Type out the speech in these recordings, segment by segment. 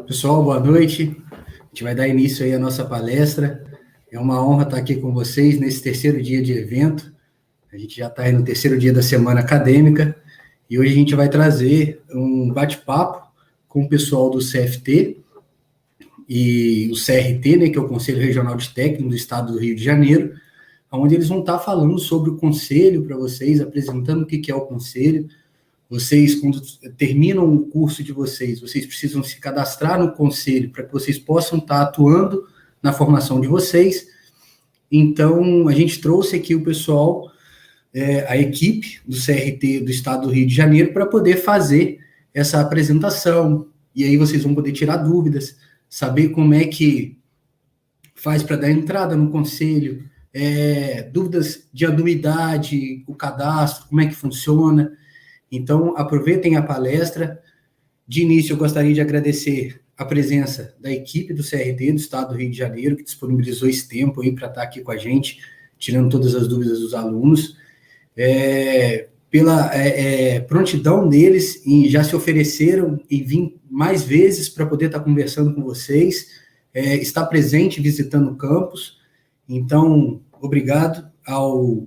Pessoal, boa noite. A gente vai dar início aí à nossa palestra. É uma honra estar aqui com vocês nesse terceiro dia de evento. A gente já está aí no terceiro dia da semana acadêmica e hoje a gente vai trazer um bate-papo com o pessoal do CFT e o CRT, né, que é o Conselho Regional de Técnico do Estado do Rio de Janeiro, onde eles vão estar falando sobre o conselho para vocês, apresentando o que é o conselho. Vocês, quando terminam o curso de vocês, vocês precisam se cadastrar no conselho para que vocês possam estar atuando na formação de vocês. Então, a gente trouxe aqui o pessoal, a equipe do CRT do Estado do Rio de Janeiro, para poder fazer essa apresentação. E aí vocês vão poder tirar dúvidas, saber como é que faz para dar entrada no conselho, dúvidas de anuidade, o cadastro, como é que funciona. Então, aproveitem a palestra. De início, eu gostaria de agradecer a presença da equipe do CRT do Estado do Rio de Janeiro, que disponibilizou esse tempo aí para estar aqui com a gente, tirando todas as dúvidas dos alunos, pela prontidão deles em já se ofereceram e vir mais vezes para poder estar conversando com vocês, estar presente visitando o campus. Então, obrigado ao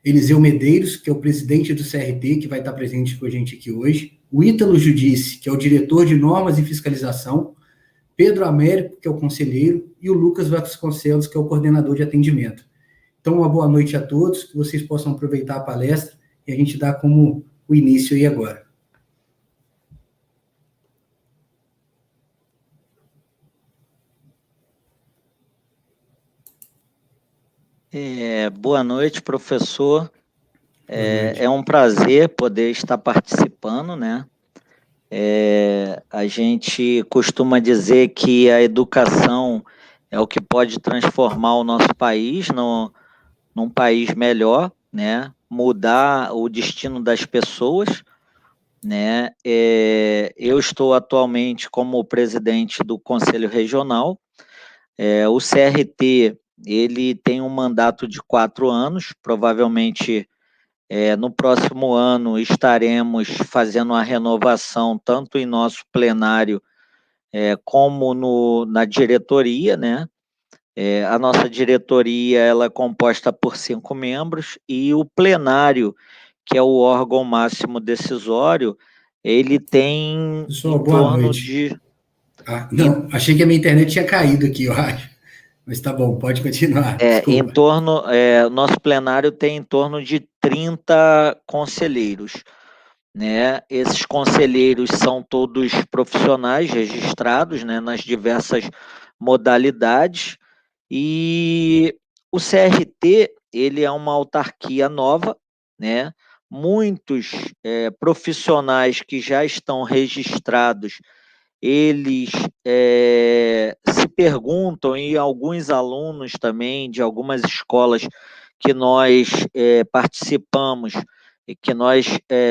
Eliseu Medeiros, que é o presidente do CRT, que vai estar presente com a gente aqui hoje, o Ítalo Judice, que é o diretor de normas e fiscalização, Pedro Américo, que é o conselheiro, e o Lucas Vasconcelos, que é o coordenador de atendimento. Então, uma boa noite a todos, que vocês possam aproveitar a palestra e a gente dá como o início aí agora. Boa noite, professor. É um prazer poder estar participando, né? A gente costuma dizer que a educação é o que pode transformar o nosso país num país melhor, né? Mudar o destino das pessoas, né? Eu estou atualmente como presidente do Conselho Regional. O CRT, ele tem um mandato de 4 anos, provavelmente no próximo ano estaremos fazendo a renovação tanto em nosso plenário como na diretoria, né? A nossa diretoria ela é composta por 5 membros e o plenário, que é o órgão máximo decisório, ele tem Pessoal, em boa torno noite. de... Não, achei que a minha internet tinha caído aqui, eu acho. Mas tá bom, pode continuar. Desculpa. Nosso plenário tem em torno de 30 conselheiros, né? Esses conselheiros são todos profissionais registrados, né, nas diversas modalidades, e o CRT, ele é uma autarquia nova, né? Muitos profissionais que já estão registrados, eles se perguntam, e alguns alunos também de algumas escolas que nós participamos e que nós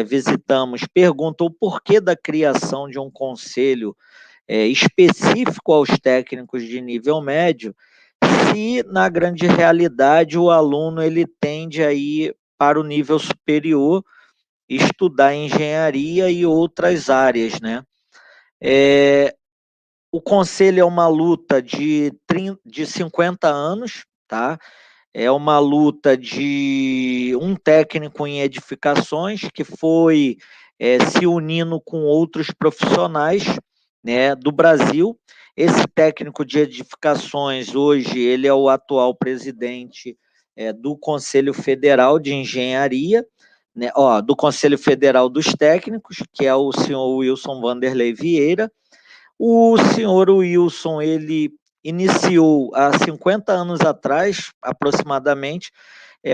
visitamos, perguntam o porquê da criação de um conselho específico aos técnicos de nível médio, se na grande realidade o aluno ele tende a ir para o nível superior, estudar engenharia e outras áreas, né? O conselho é uma luta de 50 anos, tá? É uma luta de um técnico em edificações que foi se unindo com outros profissionais, né, do Brasil. Esse técnico de edificações, hoje, ele é o atual presidente do Conselho Federal de Engenharia, né, do Conselho Federal dos Técnicos, que é o senhor Wilson Vanderlei Vieira. O senhor Wilson, ele iniciou há 50 anos atrás, aproximadamente,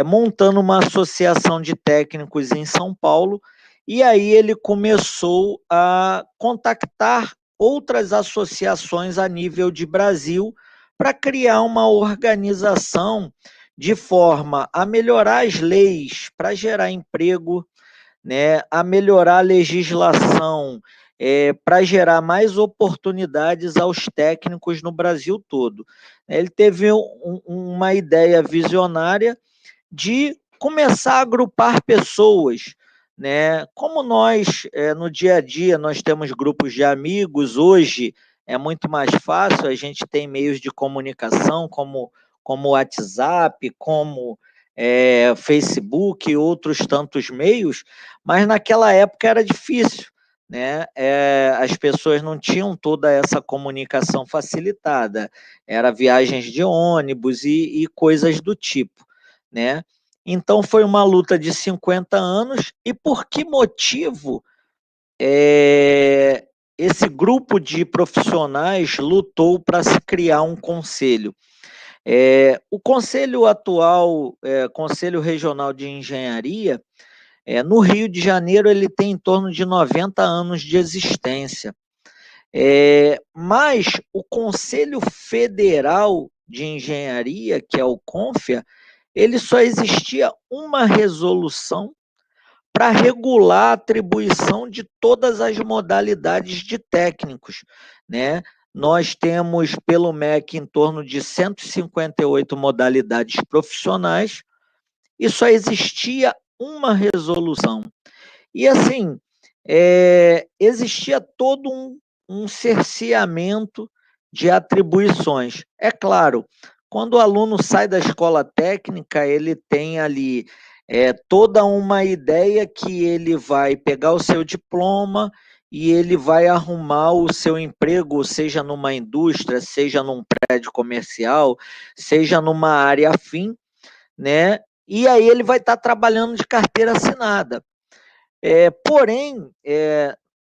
montando uma associação de técnicos em São Paulo, e aí ele começou a contactar outras associações a nível de Brasil para criar uma organização de forma a melhorar as leis, para gerar emprego, né, a melhorar a legislação, para gerar mais oportunidades aos técnicos no Brasil todo. Ele teve uma ideia visionária de começar a agrupar pessoas, né? Como nós, no dia a dia, nós temos grupos de amigos, hoje é muito mais fácil, a gente tem meios de comunicação como WhatsApp, como Facebook e outros tantos meios, mas naquela época era difícil, né? As pessoas não tinham toda essa comunicação facilitada, era viagens de ônibus e coisas do tipo, né? Então foi uma luta de 50 anos, e por que motivo esse grupo de profissionais lutou para se criar um conselho? O conselho atual, Conselho Regional de Engenharia, no Rio de Janeiro, ele tem em torno de 90 anos de existência. Mas o Conselho Federal de Engenharia, que é o CONFEA, ele só existia uma resolução para regular a atribuição de todas as modalidades de técnicos, né? Nós temos, pelo MEC, em torno de 158 modalidades profissionais, e só existia uma resolução. E, assim, existia todo um cerceamento de atribuições. É claro, quando o aluno sai da escola técnica, ele tem ali toda uma ideia que ele vai pegar o seu diploma e ele vai arrumar o seu emprego, seja numa indústria, seja num prédio comercial, seja numa área afim, né? E aí ele vai estar trabalhando de carteira assinada. Porém,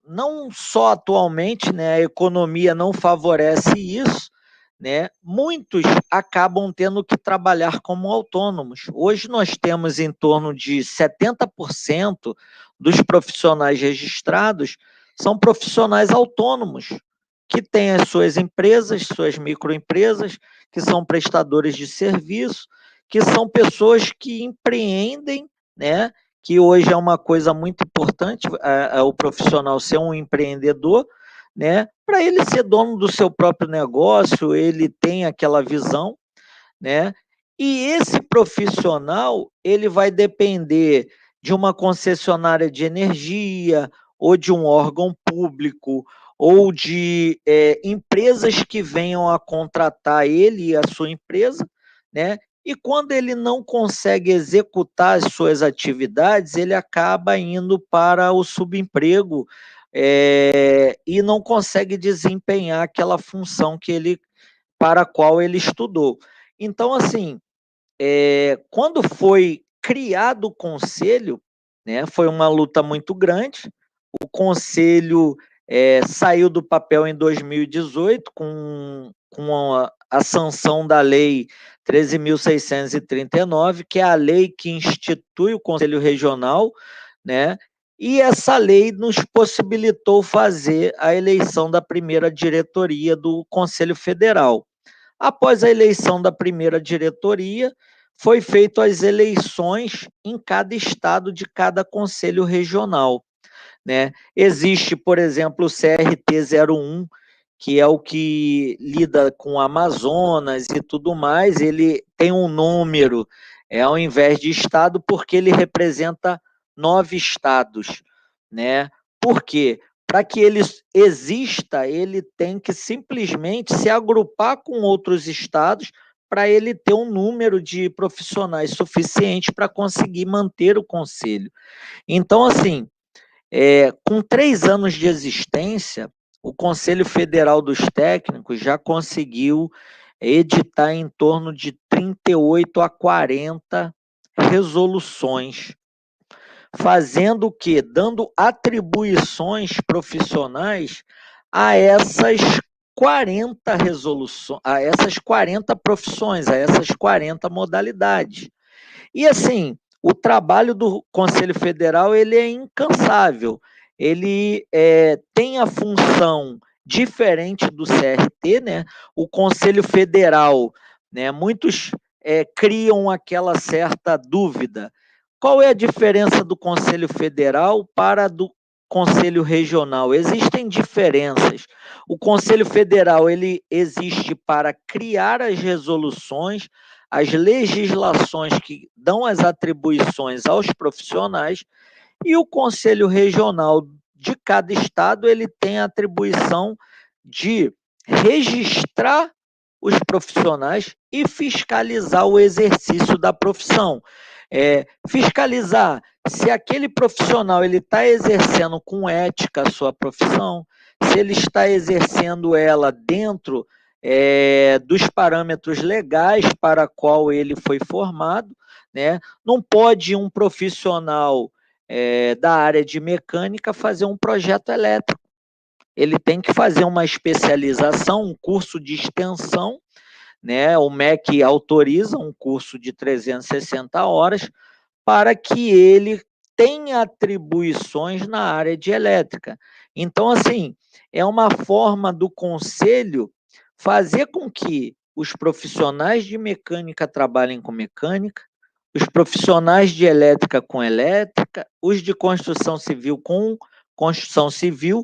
não só atualmente, né, a economia não favorece isso, né, muitos acabam tendo que trabalhar como autônomos. Hoje nós temos em torno de 70% dos profissionais registrados são profissionais autônomos, que têm as suas empresas, suas microempresas, que são prestadores de serviço, que são pessoas que empreendem, né, que hoje é uma coisa muito importante, o profissional ser um empreendedor, né? Para ele ser dono do seu próprio negócio, ele tem aquela visão, né? E esse profissional, ele vai depender de uma concessionária de energia, ou de um órgão público, ou de empresas que venham a contratar ele e a sua empresa, né? E quando ele não consegue executar as suas atividades, ele acaba indo para o subemprego, e não consegue desempenhar aquela função para a qual ele estudou. Então, assim, quando foi criado o conselho, né, foi uma luta muito grande. O conselho saiu do papel em 2018 com a sanção da lei 13.639, que é a lei que institui o Conselho Regional, né? E essa lei nos possibilitou fazer a eleição da primeira diretoria do Conselho Federal. Após a eleição da primeira diretoria, foi feito as eleições em cada estado de cada conselho regional, né? Existe, por exemplo, o CRT-01, que é o que lida com Amazonas e tudo mais. Ele tem um número, ao invés de estado, porque ele representa 9 estados, né? Por quê? Para que ele exista, ele tem que simplesmente se agrupar com outros estados para ele ter um número de profissionais suficiente para conseguir manter o conselho. Então, assim, com 3 anos de existência, o Conselho Federal dos Técnicos já conseguiu editar em torno de 38 a 40 resoluções, fazendo o quê? Dando atribuições profissionais a essas 40 resoluções, a essas 40 profissões, a essas 40 modalidades. E, assim, o trabalho do Conselho Federal ele é incansável. Ele tem a função diferente do CRT, né? O Conselho Federal, né? Muitos criam aquela certa dúvida. Qual é a diferença do Conselho Federal para do Conselho Regional? Existem diferenças. O Conselho Federal ele existe para criar as resoluções, as legislações que dão as atribuições aos profissionais, e o Conselho Regional de cada estado ele tem a atribuição de registrar os profissionais e fiscalizar o exercício da profissão. Fiscalizar se aquele profissional ele está exercendo com ética a sua profissão, se ele está exercendo ela dentro dos parâmetros legais para a qual ele foi formado, né? Não pode um profissional da área de mecânica fazer um projeto elétrico. Ele tem que fazer uma especialização, um curso de extensão, né? O MEC autoriza um curso de 360 horas para que ele tenha atribuições na área de elétrica. Então, assim, é uma forma do conselho fazer com que os profissionais de mecânica trabalhem com mecânica, os profissionais de elétrica com elétrica, os de construção civil com construção civil,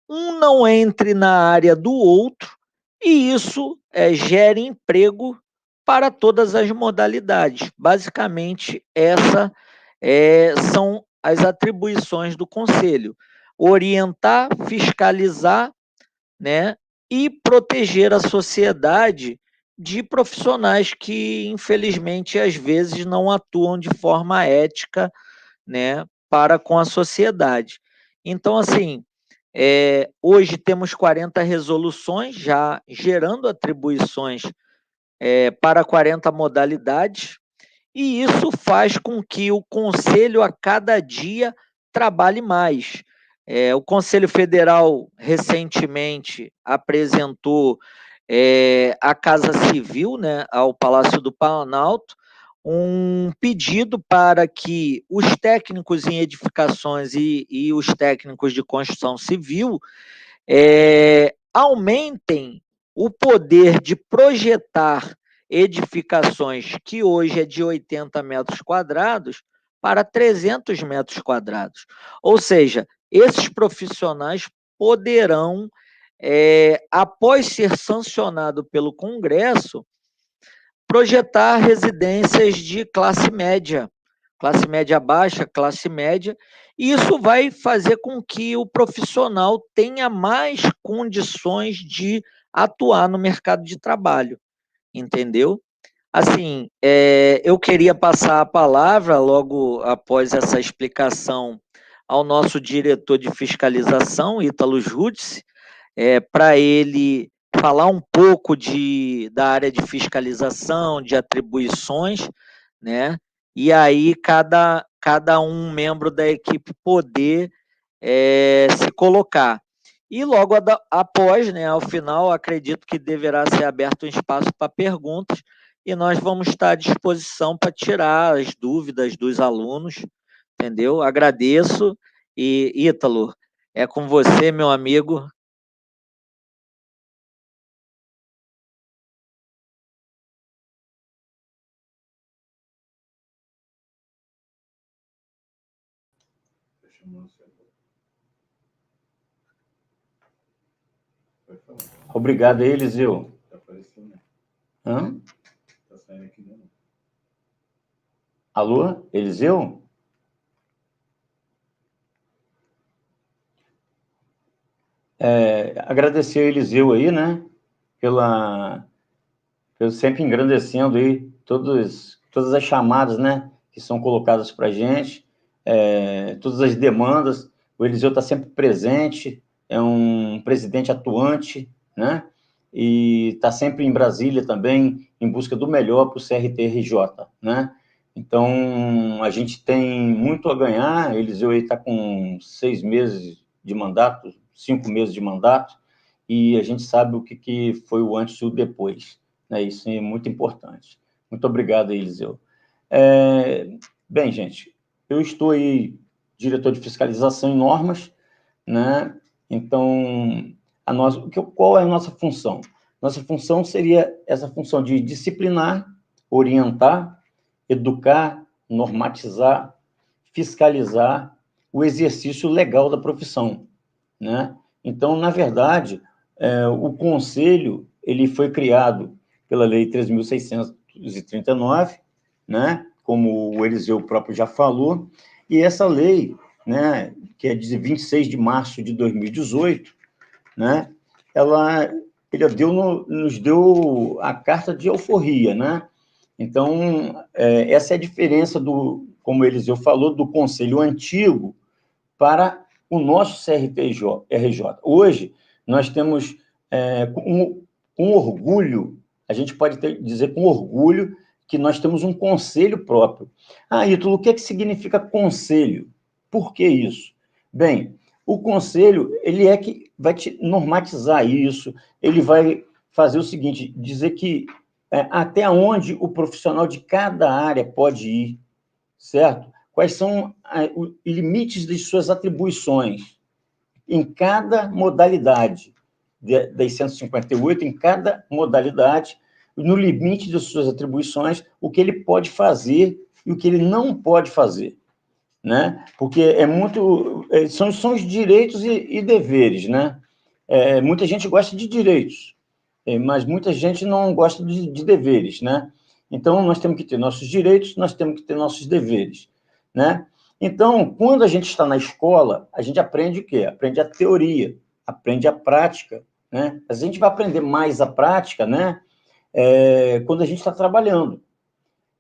um não entre na área do outro, e isso gera emprego para todas as modalidades. Basicamente, essa são as atribuições do Conselho: orientar, fiscalizar, né, e proteger a sociedade de profissionais que, infelizmente, às vezes não atuam de forma ética, né, para com a sociedade. Então, assim, hoje temos 40 resoluções já gerando atribuições para 40 modalidades, e isso faz com que o Conselho, a cada dia, trabalhe mais. O Conselho Federal, recentemente, apresentou à Casa Civil, né, ao Palácio do Planalto, um pedido para que os técnicos em edificações e os técnicos de construção civil aumentem o poder de projetar edificações que hoje é de 80 metros quadrados para 300 metros quadrados. Ou seja, esses profissionais poderão, após ser sancionado pelo Congresso, projetar residências de classe média baixa, classe média, e isso vai fazer com que o profissional tenha mais condições de atuar no mercado de trabalho, entendeu? Assim, eu queria passar a palavra, logo após essa explicação, ao nosso diretor de fiscalização, Ítalo Judice, para ele falar um pouco da área de fiscalização, de atribuições, né? E aí cada um membro da equipe poder se colocar. E logo após, né, ao final, acredito que deverá ser aberto um espaço para perguntas, e nós vamos estar à disposição para tirar as dúvidas dos alunos, entendeu? Agradeço, e Ítalo, é com você, meu amigo. Obrigado aí, Eliseu. Hã? Alô, Eliseu? Agradecer a Eliseu aí, né, pelo sempre engrandecendo aí todas as chamadas, né, que são colocadas para a gente, todas as demandas. O Eliseu está sempre presente, é um presidente atuante, né, e está sempre em Brasília também, em busca do melhor para o CRT-RJ, né. Então, a gente tem muito a ganhar. Eliseu aí está com 6 meses de mandato, 5 meses de mandato, e a gente sabe o que foi o antes e o depois, né? Isso é muito importante. Muito obrigado, Eliseu. Bem, gente, eu estou aí diretor de fiscalização e normas, né? Então, qual é a nossa função? Nossa função seria essa função de disciplinar, orientar, educar, normatizar, fiscalizar o exercício legal da profissão, né? Então, na verdade, o Conselho ele foi criado pela Lei 3.639, né? Como o Eliseu próprio já falou, e essa lei, né, que é de 26 de março de 2018, né, ela ele nos deu a carta de alforria, né? Então, essa é a diferença como Eliseu falou, do conselho antigo para o nosso CRTJ. Hoje, nós temos, com orgulho, a gente pode dizer com orgulho, que nós temos um conselho próprio. Ítalo, o que significa conselho? Por que isso? Bem, o conselho, ele é que vai te normatizar isso, ele vai fazer o seguinte, dizer que até onde o profissional de cada área pode ir, certo? Quais são os limites de suas atribuições em cada modalidade das 158, em cada modalidade, no limite de suas atribuições, o que ele pode fazer e o que ele não pode fazer, né? Porque são os direitos e deveres, né? Muita gente gosta de direitos, mas muita gente não gosta de deveres, né? Então, nós temos que ter nossos direitos, nós temos que ter nossos deveres, né? Então, quando a gente está na escola, a gente aprende o quê? Aprende a teoria, aprende a prática, né? A gente vai aprender mais a prática, né? Quando a gente está trabalhando.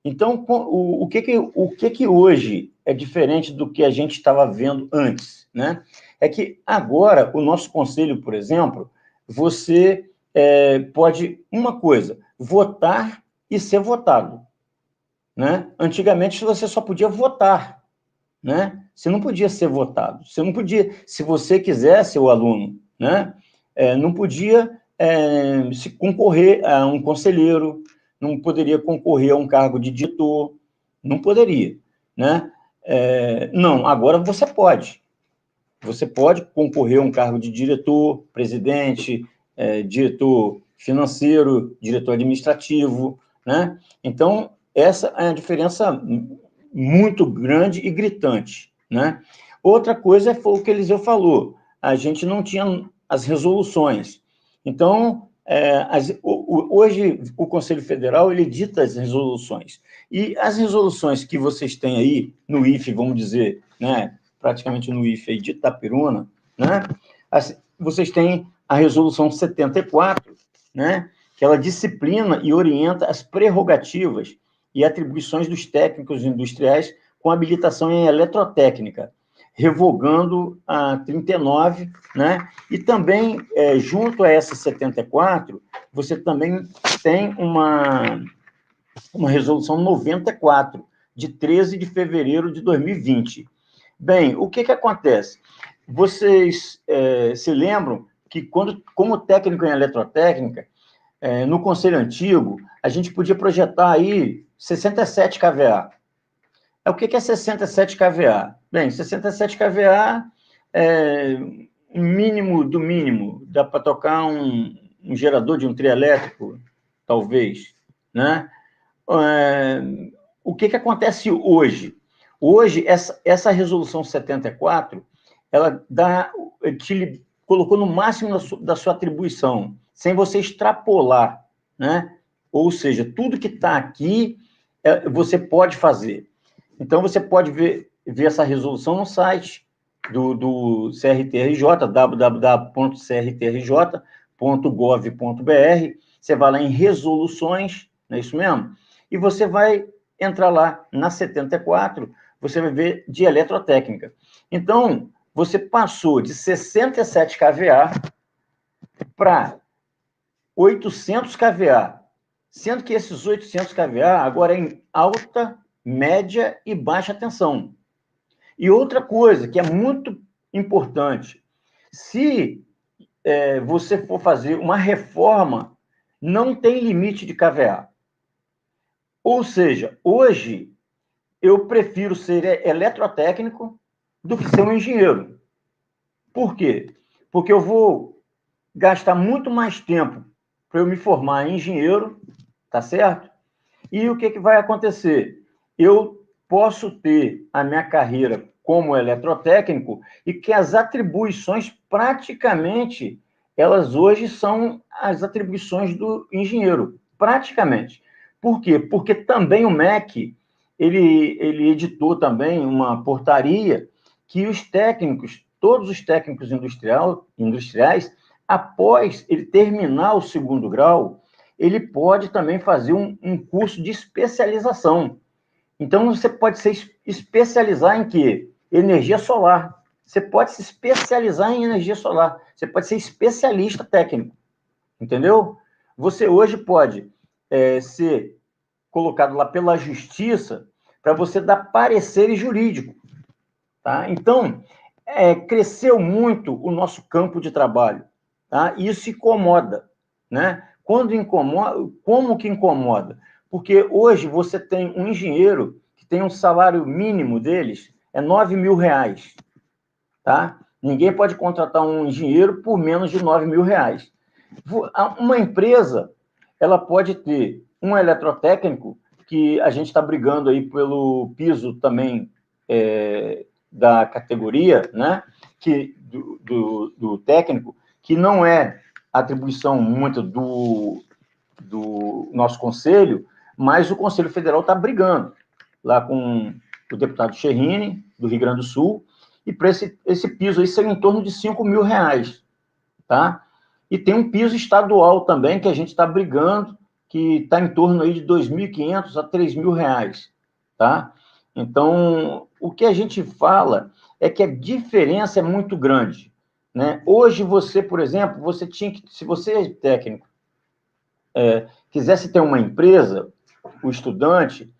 Então, o que hoje é diferente do que a gente estava vendo antes, né? É que agora, o nosso conselho, por exemplo, você pode, uma coisa, votar e ser votado, né? Antigamente, você só podia votar, né? Você não podia ser votado, você não podia, se você quisesse, o aluno, né? Não podia se concorrer a um conselheiro, não poderia concorrer a um cargo de diretor, não poderia, né? Não, agora você pode. Você pode concorrer a um cargo de diretor, presidente, diretor financeiro, diretor administrativo, né? Então, essa é a diferença muito grande e gritante, né? Outra coisa foi o que Eliseu falou, a gente não tinha as resoluções. Então, hoje, o Conselho Federal, ele dita as resoluções. E as resoluções que vocês têm aí, no IFE, vamos dizer, né, praticamente no IFE aí de Itaperuna, né, vocês têm a resolução 74, né, que ela disciplina e orienta as prerrogativas e atribuições dos técnicos industriais com habilitação em eletrotécnica, revogando a 39, né? E também, junto a essa 74, você também tem uma resolução 94, de 13 de fevereiro de 2020. Bem, o que acontece? Vocês se lembram que, como técnico em eletrotécnica, no Conselho Antigo, a gente podia projetar aí 67 kVA. O que é 67 kVA? Bem, 67 kVA mínimo do mínimo. Dá para tocar um gerador de um trio elétrico, talvez, né? O que acontece hoje? Hoje, essa resolução 74, ela te colocou no máximo da sua atribuição, sem você extrapolar, né? Ou seja, tudo que está aqui, você pode fazer. Então, você pode ver essa resolução no site do CRTRJ, www.crtrj.gov.br. Você vai lá em resoluções, não é isso mesmo? E você vai entrar lá na 74, você vai ver de eletrotécnica. Então, você passou de 67 kVA para 800 kVA, sendo que esses 800 kVA agora é em alta, média e baixa tensão. E outra coisa que é muito importante, se você for fazer uma reforma, não tem limite de kVA. Ou seja, hoje, eu prefiro ser eletrotécnico do que ser um engenheiro. Por quê? Porque eu vou gastar muito mais tempo para eu me formar em engenheiro, tá certo? E o que vai acontecer? Eu posso ter a minha carreira como eletrotécnico e que as atribuições, praticamente, elas hoje são as atribuições do engenheiro, praticamente. Por quê? Porque também o MEC, ele editou também uma portaria que os técnicos, todos os técnicos industriais, Após ele terminar o segundo grau, ele pode também fazer um curso de especialização. Então, você pode se especializar em quê? Energia solar. Você pode se especializar em energia solar. Você pode ser especialista técnico. Entendeu? Você hoje pode ser colocado lá pela justiça para você dar parecer jurídico. Tá? Então, cresceu muito o nosso campo de trabalho. Tá? E isso incomoda. Né? Quando incomoda, como que incomoda? Porque hoje você tem um engenheiro que tem um salário mínimo deles, é R$9.000. Tá? Ninguém pode contratar um engenheiro por menos de R$9.000. Uma empresa, ela pode ter um eletrotécnico, que a gente está brigando aí pelo piso também da categoria, né? do técnico, que não é atribuição muito do nosso conselho, mas o Conselho Federal está brigando lá com o deputado Cherrini, do Rio Grande do Sul, e para esse piso aí seria em torno de R$5.000, tá? E tem um piso estadual também, que a gente está brigando, que está em torno aí de R$2.500 a R$3.000, tá? Então, o que a gente fala é que a diferença é muito grande, né? Hoje você, por exemplo, você tinha que, se você é técnico, quisesse ter uma empresa, o estudante,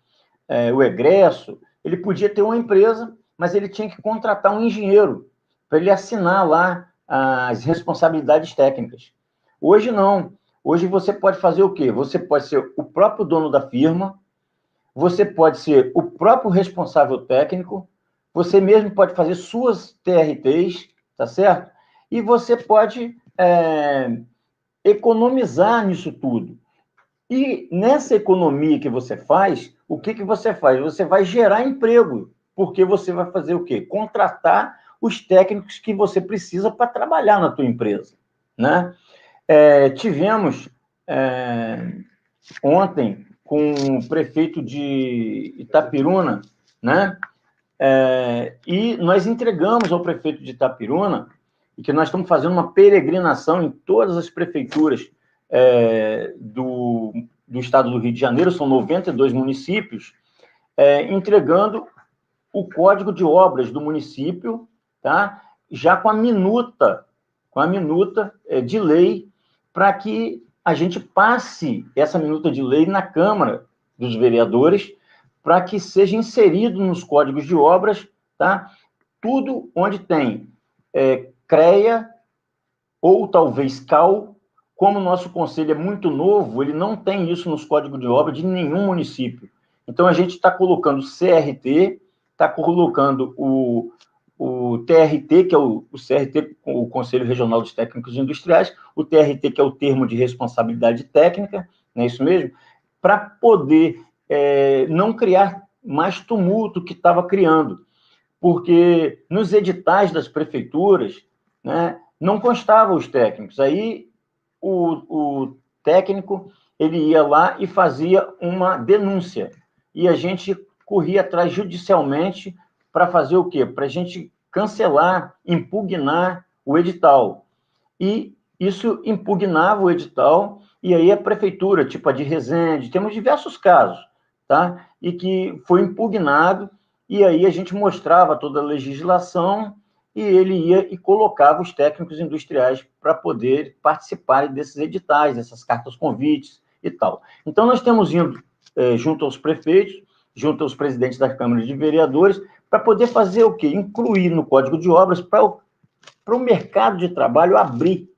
o egresso, ele podia ter uma empresa, mas ele tinha que contratar um engenheiro para ele assinar lá as responsabilidades técnicas. Hoje não. Hoje você pode fazer o quê? Você pode ser o próprio dono da firma, você pode ser o próprio responsável técnico, você mesmo pode fazer suas TRTs, tá certo? E você pode economizar nisso tudo. E nessa economia que você faz, o que você faz? Você vai gerar emprego, porque você vai fazer o quê? Contratar os técnicos que você precisa para trabalhar na tua empresa, né? Tivemos ontem com o prefeito de Itapiruna, né? E nós entregamos ao prefeito de Itapiruna, e que nós estamos fazendo uma peregrinação em todas as prefeituras do estado do Rio de Janeiro, são 92 municípios, entregando o código de obras do município, tá? Já com a minuta de lei, para que a gente passe essa minuta de lei na Câmara dos Vereadores, para que seja inserido nos códigos de obras, tá? Tudo onde tem CREA ou talvez CAL. Como o nosso conselho é muito novo, ele não tem isso nos códigos de obra de nenhum município. Então, a gente está colocando CRT, está colocando o TRT, que é o CRT, o Conselho Regional dos Técnicos Industriais, o TRT, que é o termo de responsabilidade técnica, não é isso mesmo? Para poder não criar mais tumulto que estava criando. Porque nos editais das prefeituras, né, não constavam os técnicos. Aí, o técnico, ele ia lá e fazia uma denúncia. E a gente corria atrás judicialmente para fazer o quê? Para a gente cancelar, impugnar o edital. E isso impugnava o edital, e aí a prefeitura, tipo a de Resende, temos diversos casos, tá? E que foi impugnado, e aí a gente mostrava toda a legislação, e ele ia e colocava os técnicos industriais para poder participar desses editais, dessas cartas convites e tal. Então, nós temos indo junto aos prefeitos, junto aos presidentes das câmaras de vereadores, para poder fazer o quê? Incluir no Código de Obras para o mercado de trabalho abrir.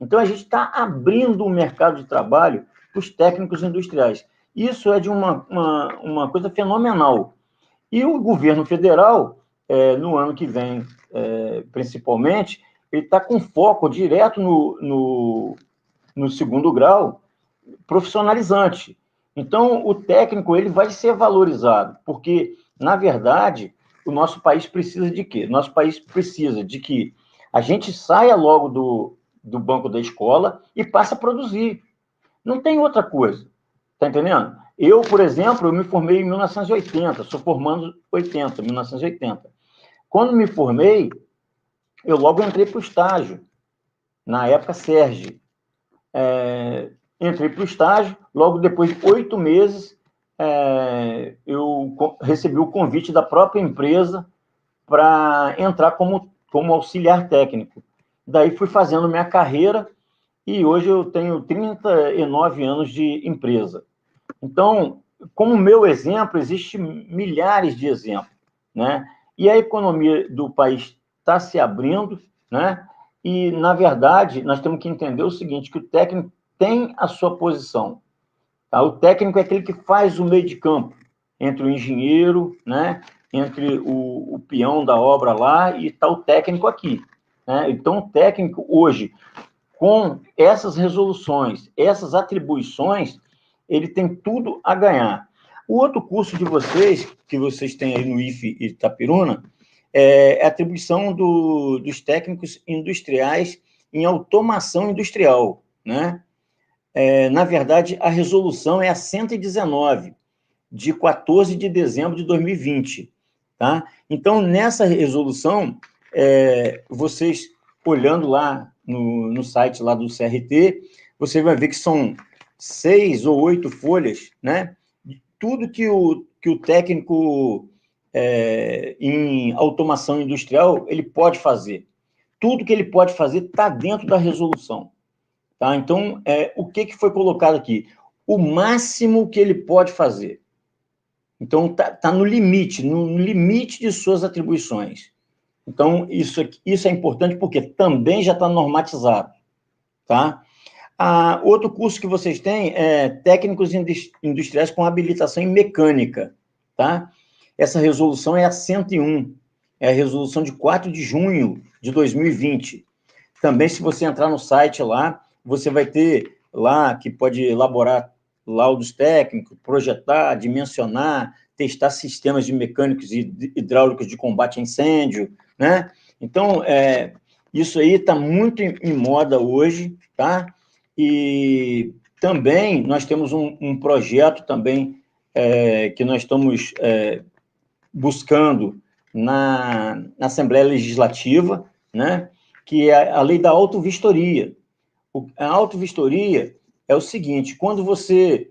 Então, a gente está abrindo o mercado de trabalho para os técnicos industriais. Isso é de uma coisa fenomenal. E o governo federal, no ano que vem, principalmente, ele está com foco direto no segundo grau profissionalizante. Então, o técnico ele vai ser valorizado, porque, na verdade, o nosso país precisa de quê? Nosso país precisa de que a gente saia logo do banco da escola e passe a produzir. Não tem outra coisa, tá entendendo? Eu, por exemplo, eu me formei em 1980, sou formando 1980. Quando me formei, eu logo entrei para o estágio, na época, Sérgio. Entrei para o estágio, logo depois de 8 meses, eu recebi o convite da própria empresa para entrar como auxiliar técnico. Daí fui fazendo minha carreira e hoje eu tenho 39 anos de empresa. Então, como meu exemplo, existem milhares de exemplos, né? E a economia do país está se abrindo, né? E, na verdade, nós temos que entender o seguinte, que o técnico tem a sua posição. Tá? O técnico é aquele que faz o meio de campo entre o engenheiro, né? Entre o peão da obra lá e está o técnico aqui. Né? Então, o técnico, hoje, com essas resoluções, essas atribuições, ele tem tudo a ganhar. O outro curso de vocês, que vocês têm aí no IFE Itapiruna, é a atribuição dos técnicos industriais em automação industrial, né? Na verdade, a resolução é a 119, de 14 de dezembro de 2020, tá? Então, nessa resolução, vocês, olhando lá no site lá do CRT, você vai ver que são 6 ou 8 folhas, né? Tudo que o técnico em automação industrial ele pode fazer. Tudo que ele pode fazer está dentro da resolução. Tá? Então, o que foi colocado aqui? O máximo que ele pode fazer. Então, tá no limite de suas atribuições. Então, isso é importante porque também já está normatizado. Tá? Outro curso que vocês têm é técnicos industriais com habilitação em mecânica. Tá? Essa resolução é a 101, é a resolução de 4 de junho de 2020. Também, se você entrar no site lá, você vai ter lá que pode elaborar laudos técnicos, projetar, dimensionar, testar sistemas de mecânicos e hidráulicos de combate a incêndio, né? Então, isso aí está muito em moda hoje, tá? E também nós temos um projeto também que nós estamos buscando na Assembleia Legislativa, né? Que é a lei da autovistoria. A autovistoria é o seguinte, quando você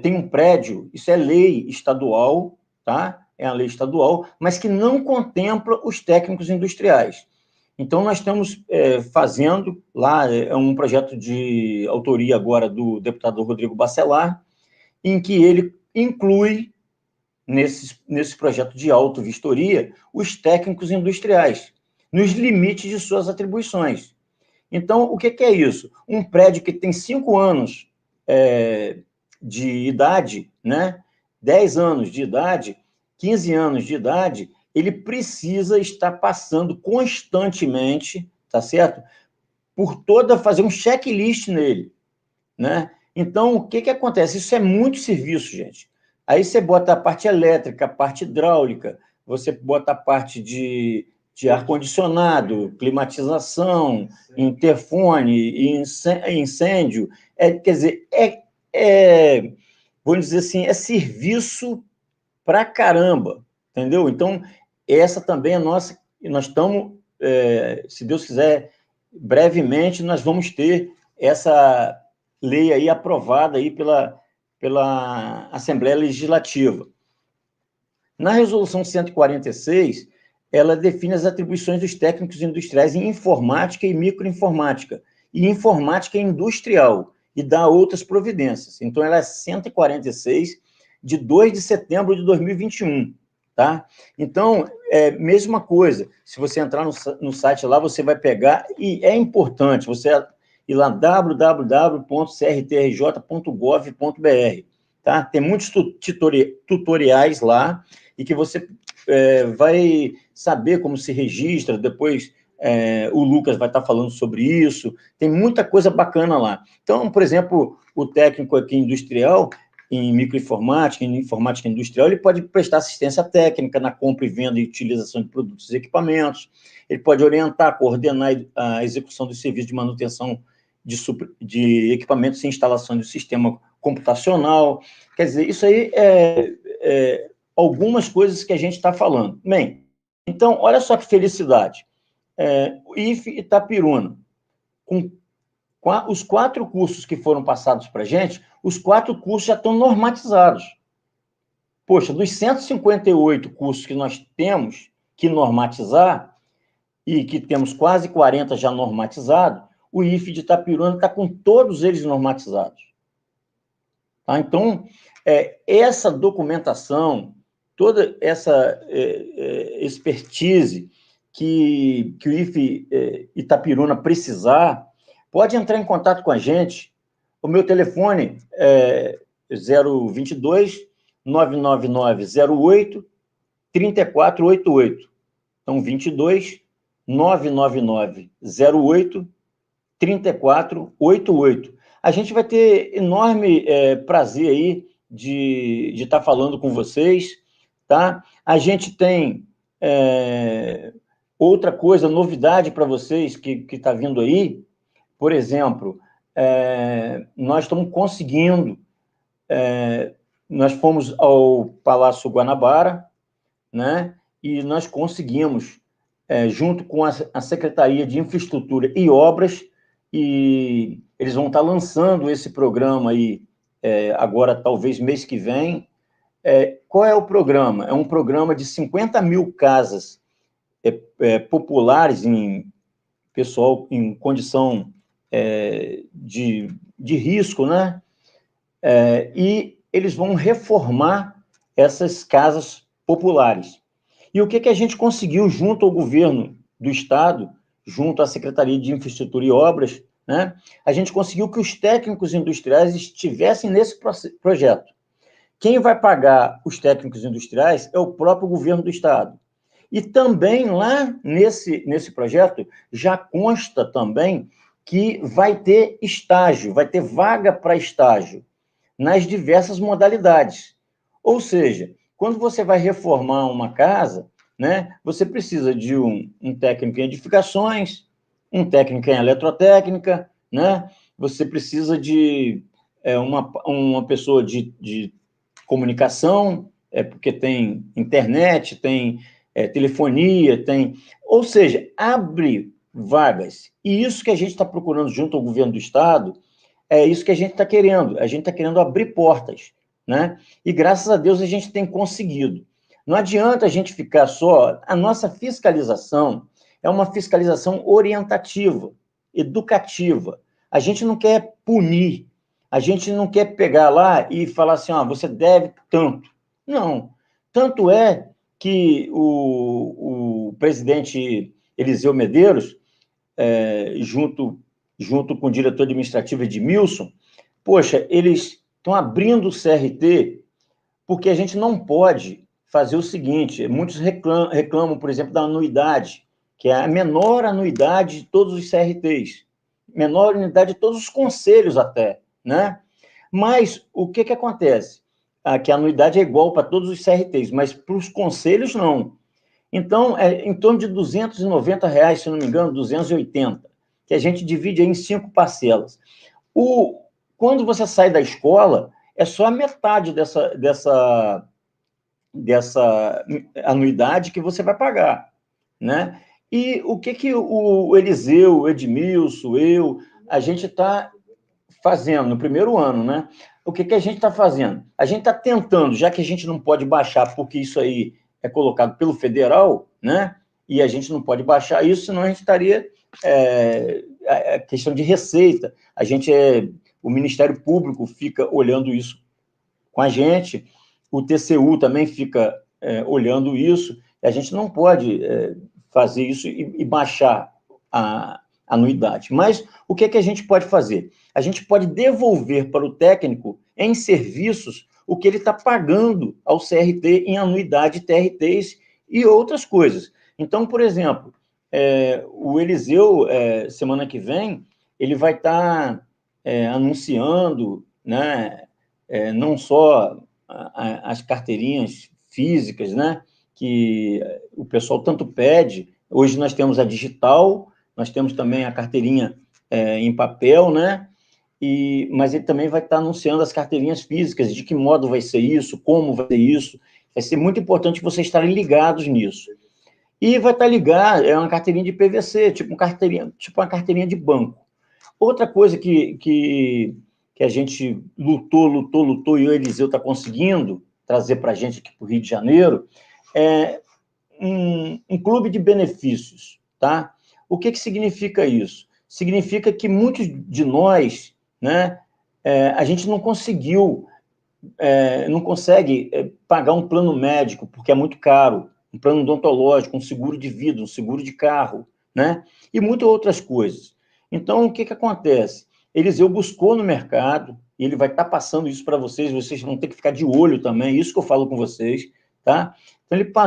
tem um prédio, isso é lei estadual, tá? É a lei estadual, mas que não contempla os técnicos industriais. Então, nós estamos fazendo lá, um projeto de autoria agora do deputado Rodrigo Bacelar, em que ele inclui, nesse projeto de autovistoria, os técnicos industriais, nos limites de suas atribuições. Então, o que é isso? Um prédio que tem 5 anos de idade, né? 10 anos de idade, 15 anos de idade, ele precisa estar passando constantemente, tá certo? Fazer um checklist nele, né? Então, o que acontece? Isso é muito serviço, gente. Aí você bota a parte elétrica, a parte hidráulica, você bota a parte de ar-condicionado, climatização, interfone, incêndio. Quer dizer, vamos dizer assim, é serviço pra caramba, entendeu? Então, essa também é nossa, e nós estamos, se Deus quiser, brevemente nós vamos ter essa lei aí aprovada aí pela Assembleia Legislativa. Na resolução 146, ela define as atribuições dos técnicos industriais em informática e microinformática, e informática industrial, e dá outras providências. Então, ela é 146, de 2 de setembro de 2021, tá? Então, mesma coisa, se você entrar no site lá, você vai pegar, e é importante você ir lá, www.crtrj.gov.br, tá? Tem muitos tutoriais lá, e que você vai saber como se registra, depois o Lucas vai estar falando sobre isso, tem muita coisa bacana lá. Então, por exemplo, o técnico aqui industrial, em microinformática, em informática industrial, ele pode prestar assistência técnica na compra e venda e utilização de produtos e equipamentos, ele pode orientar, coordenar a execução dos serviços de manutenção de equipamentos e instalação de sistema computacional. Quer dizer, isso aí algumas coisas que a gente está falando. Bem, então, olha só que felicidade. O IFE Itapiruna, com os 4 cursos que foram passados para a gente, os 4 cursos já estão normatizados. Poxa, dos 158 cursos que nós temos que normatizar, e que temos quase 40 já normatizados, o IFE de Itaperuna está com todos eles normatizados. Tá? Então, essa documentação, toda essa expertise que o IFE Itaperuna precisar, pode entrar em contato com a gente. O meu telefone é 022 99908 3488. Então, 22 99908 3488. A gente vai ter enorme prazer aí de estar falando com vocês, tá? A gente tem outra coisa, novidade para vocês que está vindo aí. Por exemplo, nós estamos conseguindo, nós fomos ao Palácio Guanabara, né? E nós conseguimos, junto com a Secretaria de Infraestrutura e Obras, e eles vão estar lançando esse programa aí, agora, talvez, mês que vem. Qual é o programa? É um programa de 50 mil casas populares, pessoal em condição de risco, né? E eles vão reformar essas casas populares. E o que a gente conseguiu junto ao governo do Estado, junto à Secretaria de Infraestrutura e Obras, né? A gente conseguiu que os técnicos industriais estivessem nesse projeto. Quem vai pagar os técnicos industriais é o próprio governo do Estado. E também lá nesse projeto já consta também que vai ter estágio, vai ter vaga para estágio nas diversas modalidades. Ou seja, quando você vai reformar uma casa, né, você precisa de um técnico em edificações, um técnico em eletrotécnica, né, você precisa de uma pessoa de comunicação, porque tem internet, tem telefonia, ou seja, abre vagas. E isso que a gente está procurando junto ao governo do Estado, é isso que a gente está querendo. A gente está querendo abrir portas, né? E graças a Deus a gente tem conseguido. Não adianta a gente ficar só... A nossa fiscalização é uma fiscalização orientativa, educativa. A gente não quer punir, a gente não quer pegar lá e falar assim, você deve tanto. Não. Tanto é que o presidente Eliseu Medeiros, junto com o diretor administrativo Edmilson, poxa, eles estão abrindo o CRT porque a gente não pode fazer o seguinte, muitos reclamam, por exemplo, da anuidade, que é a menor anuidade de todos os CRTs, menor anuidade de todos os conselhos até, né? Mas o que acontece? Que a anuidade é igual para todos os CRTs, mas para os conselhos não. Então, em torno de R$290, se não me engano, 280, que a gente divide em 5 parcelas. Quando você sai da escola, é só a metade dessa anuidade que você vai pagar, né? E o que o Eliseu, o Edmilson, a gente está fazendo no primeiro ano, né? O que a gente está fazendo? A gente está tentando, já que a gente não pode baixar, porque isso aí é colocado pelo federal, né? E a gente não pode baixar isso, senão a gente estaria... a questão de receita. O Ministério Público fica olhando isso com a gente, o TCU também fica olhando isso, e a gente não pode fazer isso e baixar a anuidade. Mas o que a gente pode fazer? A gente pode devolver para o técnico em serviços o que ele está pagando ao CRT em anuidade, TRTs e outras coisas. Então, por exemplo, o Eliseu, semana que vem, ele vai estar anunciando, né, não só as carteirinhas físicas, né, que o pessoal tanto pede. Hoje nós temos a digital, nós temos também a carteirinha em papel, né, mas ele também vai estar anunciando as carteirinhas físicas, de que modo vai ser isso, como vai ser isso. Vai ser muito importante vocês estarem ligados nisso. E vai estar ligado, é uma carteirinha de PVC, tipo uma carteirinha de banco. Outra coisa que a gente lutou, e o Eliseu está conseguindo trazer para a gente aqui para o Rio de Janeiro, é um clube de benefícios, tá? O que significa isso? Significa que muitos de nós, né, a gente não consegue pagar um plano médico, porque é muito caro, um plano odontológico, um seguro de vida, um seguro de carro, né? E muitas outras coisas. Então, o que acontece? Eliseu buscou no mercado, e ele vai estar passando isso para vocês vão ter que ficar de olho também, isso que eu falo com vocês, tá? Então,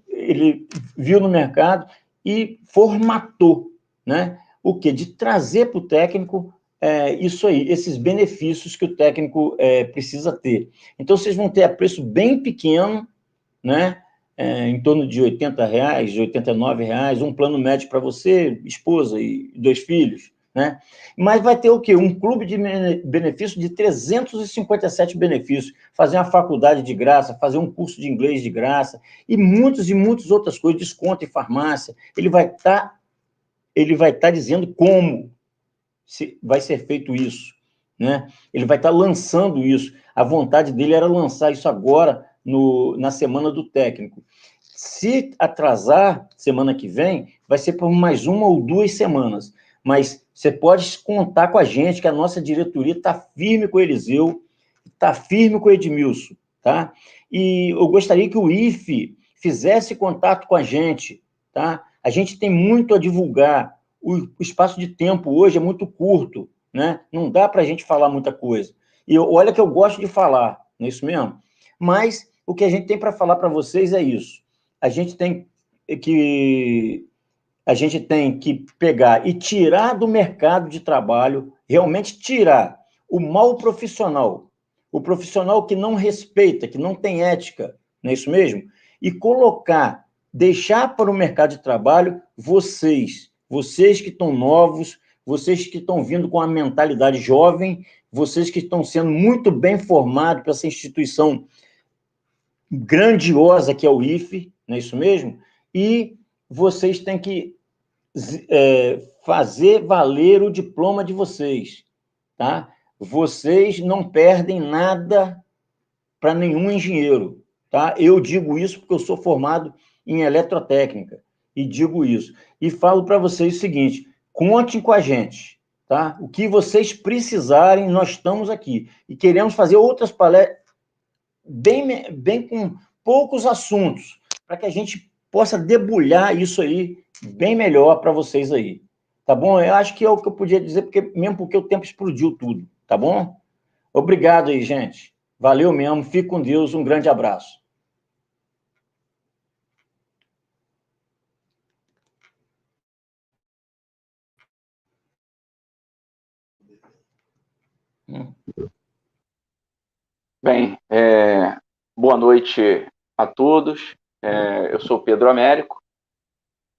ele viu no mercado e formatou, né? O quê? De trazer para o técnico isso aí, esses benefícios que o técnico precisa ter. Então, vocês vão ter a preço bem pequeno, né? Em torno de R$80, de R$89, um plano médio para você, esposa e 2 filhos, né? Mas vai ter o quê? Um clube de benefícios de 357 benefícios, fazer uma faculdade de graça, fazer um curso de inglês de graça, e muitas outras coisas, desconto em farmácia. Ele vai estar dizendo como vai ser feito isso, né? Ele vai estar lançando isso. A vontade dele era lançar isso agora, na semana do técnico. Se atrasar, semana que vem, vai ser por mais 1 ou 2 semanas. Mas você pode contar com a gente, que a nossa diretoria está firme com o Eliseu, está firme com o Edmilson, tá? E eu gostaria que o IFE fizesse contato com a gente, tá? A gente tem muito a divulgar. O espaço de tempo hoje é muito curto, né? Não dá para a gente falar muita coisa. E olha que eu gosto de falar, não é isso mesmo? Mas o que a gente tem para falar para vocês é isso. A gente tem que pegar e tirar do mercado de trabalho, realmente tirar o mau profissional, o profissional que não respeita, que não tem ética, não é isso mesmo? E deixar para o mercado de trabalho vocês que estão novos, vocês que estão vindo com a mentalidade jovem, vocês que estão sendo muito bem formados para essa instituição grandiosa que é o IFE, não é isso mesmo? E vocês têm que fazer valer o diploma de vocês, tá? Vocês não perdem nada para nenhum engenheiro, tá? Eu digo isso porque eu sou formado em eletrotécnica, e digo isso. E falo para vocês o seguinte, contem com a gente, tá? O que vocês precisarem, nós estamos aqui. E queremos fazer outras palestras bem com poucos assuntos, para que a gente possa debulhar isso aí bem melhor para vocês aí. Tá bom? Eu acho que é o que eu podia dizer, mesmo porque o tempo explodiu tudo, tá bom? Obrigado aí, gente. Valeu mesmo, fique com Deus, um grande abraço. Bem, boa noite a todos. Eu sou Pedro Américo,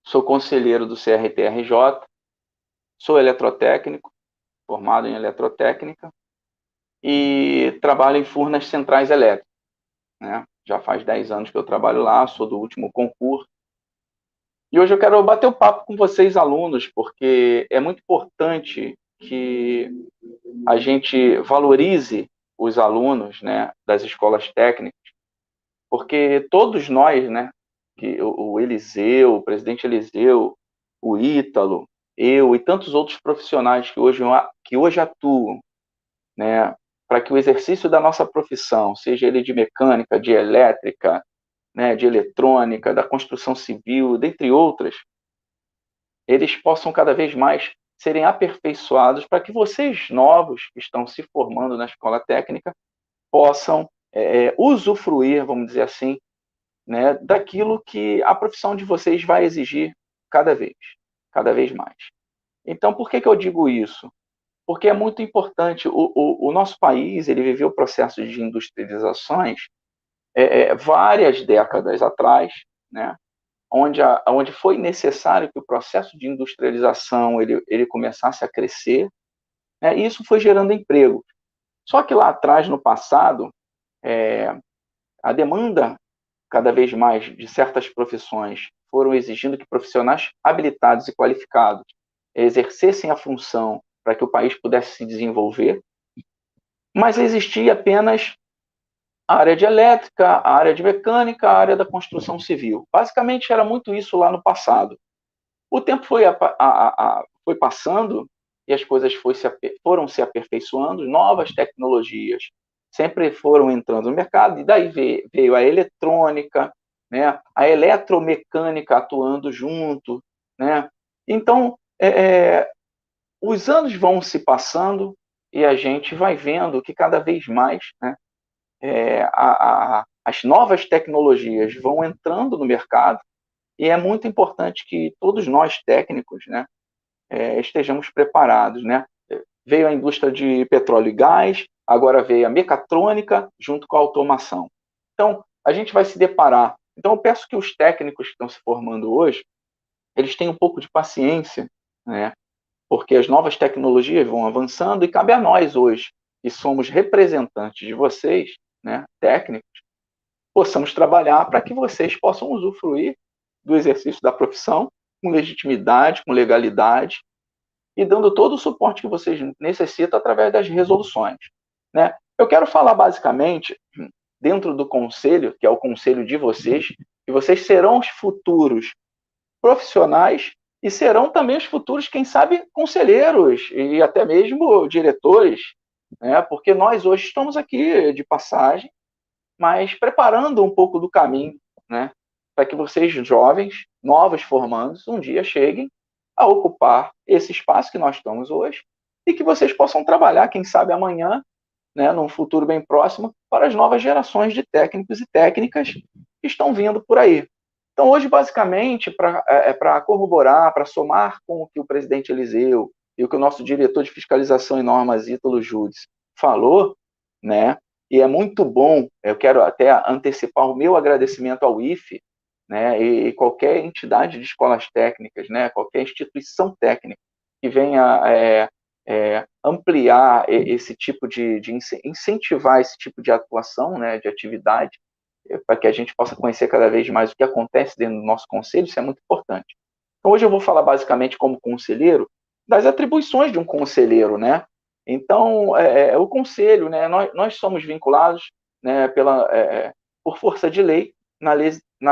sou conselheiro do CRT-RJ, sou eletrotécnico, formado em eletrotécnica, e trabalho em Furnas Centrais Elétricas, né? Já faz 10 anos que eu trabalho lá, sou do último concurso. E hoje eu quero bater um papo com vocês, alunos, porque é muito importante que a gente valorize os alunos, né, das escolas técnicas, porque todos nós, né, o Eliseu, o presidente Eliseu, o Ítalo, eu e tantos outros profissionais que hoje atuam, né, para que o exercício da nossa profissão, seja ele de mecânica, de elétrica, né, de eletrônica, da construção civil, dentre outras, eles possam cada vez mais serem aperfeiçoados para que vocês novos que estão se formando na escola técnica possam usufruir, vamos dizer assim, né, daquilo que a profissão de vocês vai exigir cada vez mais. Então, por que eu digo isso? Porque é muito importante. O nosso país, ele viveu processos de industrializações várias décadas atrás, né, onde foi necessário que o processo de industrialização ele começasse a crescer, né, e isso foi gerando emprego. Só que lá atrás, no passado, a demanda cada vez mais de certas profissões foram exigindo que profissionais habilitados e qualificados exercessem a função para que o país pudesse se desenvolver, mas existia apenas a área de elétrica, a área de mecânica, a área da construção civil. Basicamente era muito isso lá no passado. O tempo foi passando e as coisas foram se aperfeiçoando, novas tecnologias sempre foram entrando no mercado, e daí veio a eletrônica, né, a eletromecânica atuando junto, né? Então, os anos vão se passando e a gente vai vendo que cada vez mais, né, as novas tecnologias vão entrando no mercado, e é muito importante que todos nós técnicos, né, estejamos preparados, né? Veio a indústria de petróleo e gás, agora veio a mecatrônica junto com a automação. Então, a gente vai se deparar. Então, eu peço que os técnicos que estão se formando hoje, eles tenham um pouco de paciência, né? Porque as novas tecnologias vão avançando e cabe a nós hoje, que somos representantes de vocês, né, técnicos, possamos trabalhar para que vocês possam usufruir do exercício da profissão com legitimidade, com legalidade, e dando todo o suporte que vocês necessitam através das resoluções, né? Eu quero falar basicamente dentro do conselho, que é o conselho de vocês, que vocês serão os futuros profissionais e serão também os futuros, quem sabe, conselheiros e até mesmo diretores, né? Porque nós hoje estamos aqui de passagem, mas preparando um pouco do caminho, né? Para que vocês, jovens, novos formandos, um dia cheguem a ocupar esse espaço que nós estamos hoje e que vocês possam trabalhar, quem sabe amanhã, né, num futuro bem próximo, para as novas gerações de técnicos e técnicas que estão vindo por aí. Então, hoje, basicamente, para corroborar, para somar com o que o presidente Eliseu e o que o nosso diretor de fiscalização e normas, Ítalo Judes, falou, né, e é muito bom, eu quero até antecipar o meu agradecimento ao IFE, né, e qualquer entidade de escolas técnicas, né, qualquer instituição técnica que venha ampliar esse tipo de incentivar esse tipo de atuação, né, de atividade, para que a gente possa conhecer cada vez mais o que acontece dentro do nosso conselho, isso é muito importante. Então, hoje eu vou falar basicamente como conselheiro das atribuições de um conselheiro, né? Então, o conselho, né, nós somos vinculados, né, por força de lei, na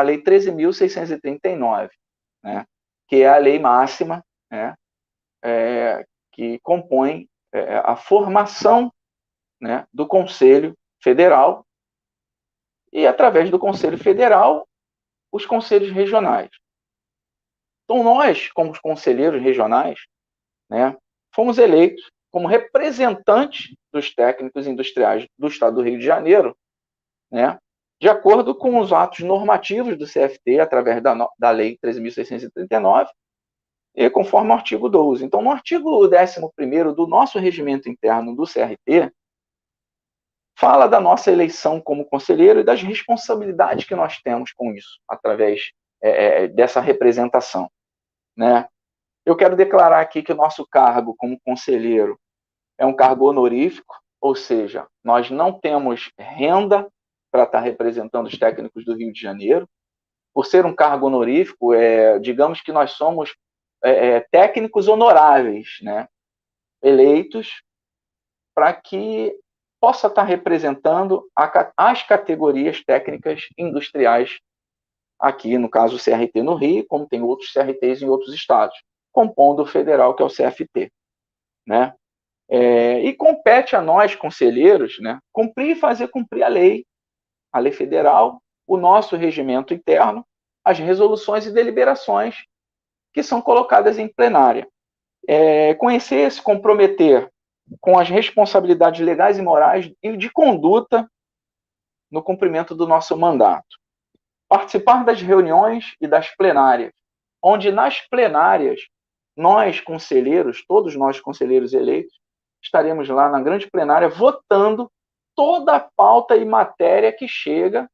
lei 13.639, né, que é a lei máxima, né, que compõe a formação, né, do Conselho Federal e, através do Conselho Federal, os conselhos regionais. Então, nós, como conselheiros regionais, né, fomos eleitos como representantes dos técnicos industriais do Estado do Rio de Janeiro, né, de acordo com os atos normativos do CFT, através da Lei 13.639, e conforme o artigo 12. Então, no artigo 11º do nosso regimento interno do CRT, fala da nossa eleição como conselheiro e das responsabilidades que nós temos com isso, através dessa representação, né? Eu quero declarar aqui que o nosso cargo como conselheiro é um cargo honorífico, ou seja, nós não temos renda para estar representando os técnicos do Rio de Janeiro. Por ser um cargo honorífico, digamos que nós somos técnicos honoráveis, né? Eleitos para que possa estar representando as categorias técnicas industriais aqui, no caso o CRT no Rio, como tem outros CRTs em outros estados, compondo o federal, que é o CFT, né? E compete a nós, conselheiros, né, cumprir e fazer cumprir a lei federal, o nosso regimento interno, as resoluções e deliberações que são colocadas em plenária. Conhecer, se comprometer com as responsabilidades legais e morais e de conduta no cumprimento do nosso mandato. Participar das reuniões e das plenárias, onde nas plenárias, nós, conselheiros, todos nós, conselheiros eleitos, estaremos lá na grande plenária votando toda a pauta e matéria que chega,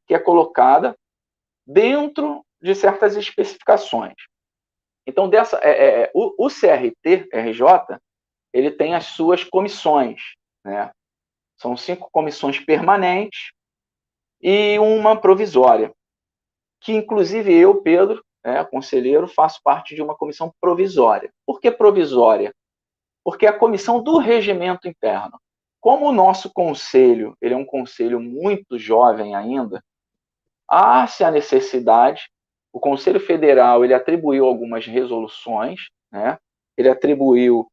que é colocada dentro de certas especificações. Então, o CRT-RJ, ele tem as suas comissões, né? São 5 comissões permanentes e uma provisória, que inclusive eu, Pedro, conselheiro, faço parte de uma comissão provisória. Por que provisória? porque é a comissão do regimento interno. Como o nosso conselho, ele é um conselho muito jovem ainda, há-se a necessidade, o Conselho Federal ele atribuiu algumas resoluções, né? Ele atribuiu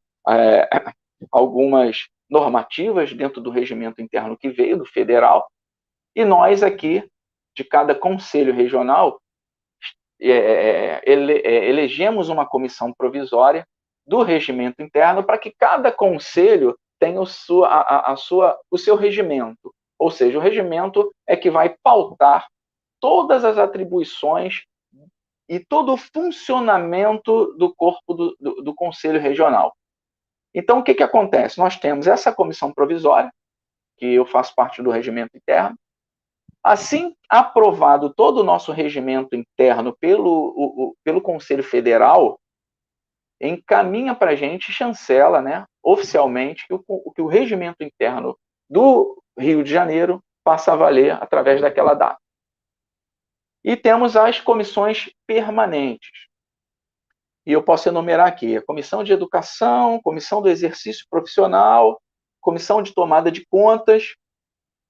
algumas normativas dentro do regimento interno que veio do federal, e nós aqui, de cada conselho regional, elegemos uma comissão provisória do regimento interno para que cada conselho tenha o seu regimento. Ou seja, o regimento é que vai pautar todas as atribuições e todo o funcionamento do corpo do Conselho Regional. Então, o que acontece? Nós temos essa comissão provisória, que eu faço parte do regimento interno. Assim, aprovado todo o nosso regimento interno pelo Conselho Federal, encaminha para a gente, chancela, né, oficialmente, que o regimento interno do Rio de Janeiro passa a valer através daquela data. E temos as comissões permanentes. E eu posso enumerar aqui a Comissão de Educação, Comissão do Exercício Profissional, Comissão de Tomada de Contas,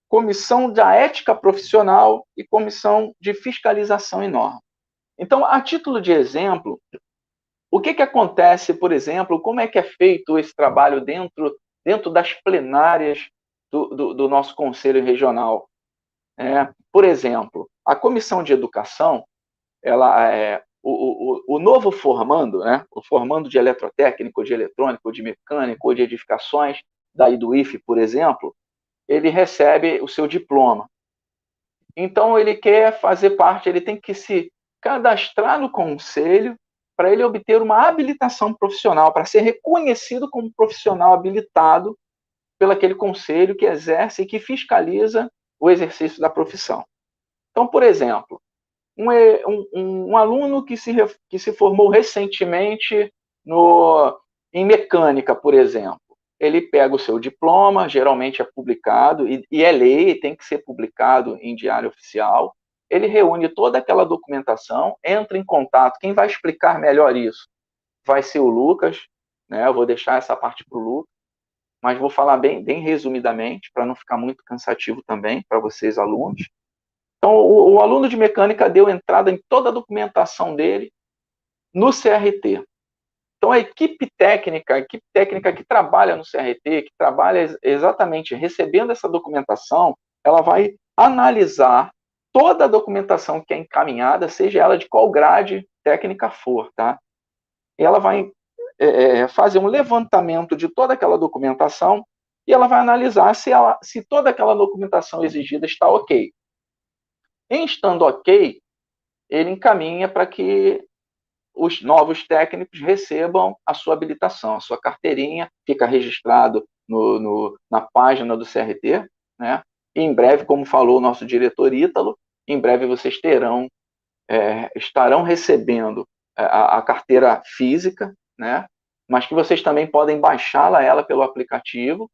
Comissão da Ética Profissional e Comissão de Fiscalização e Norma. Então, a título de exemplo, o que acontece, por exemplo, como é que é feito esse trabalho dentro das plenárias do nosso Conselho Regional? Por exemplo, a Comissão de Educação, o novo formando, né, o formando de eletrotécnico, de eletrônico, de mecânico, de edificações, daí do IFE, por exemplo, ele recebe o seu diploma. Então, ele quer fazer parte, ele tem que se cadastrar no conselho para ele obter uma habilitação profissional, para ser reconhecido como profissional habilitado pelaquele conselho que exerce e que fiscaliza o exercício da profissão. Então, por exemplo, um aluno que se formou recentemente em mecânica, por exemplo, ele pega o seu diploma, geralmente é publicado, e é lei, tem que ser publicado em diário oficial. Ele reúne toda aquela documentação, entra em contato. Quem vai explicar melhor isso vai ser o Lucas, né? Eu vou deixar essa parte para o Lucas, mas vou falar bem resumidamente, para não ficar muito cansativo também para vocês, alunos. Então, o aluno de mecânica deu entrada em toda a documentação dele no CRT. Então, a equipe técnica que trabalha no CRT, que trabalha exatamente recebendo essa documentação, ela vai analisar toda a documentação que é encaminhada, seja ela de qual grade técnica for, tá? E ela vai fazer um levantamento de toda aquela documentação e ela vai analisar se toda aquela documentação exigida está ok. Em estando ok, ele encaminha para que os novos técnicos recebam a sua habilitação, a sua carteirinha, fica registrado na página do CRT, né? E em breve, como falou o nosso diretor Ítalo, em breve vocês estarão recebendo a carteira física, né? Mas que vocês também podem baixá-la ela pelo aplicativo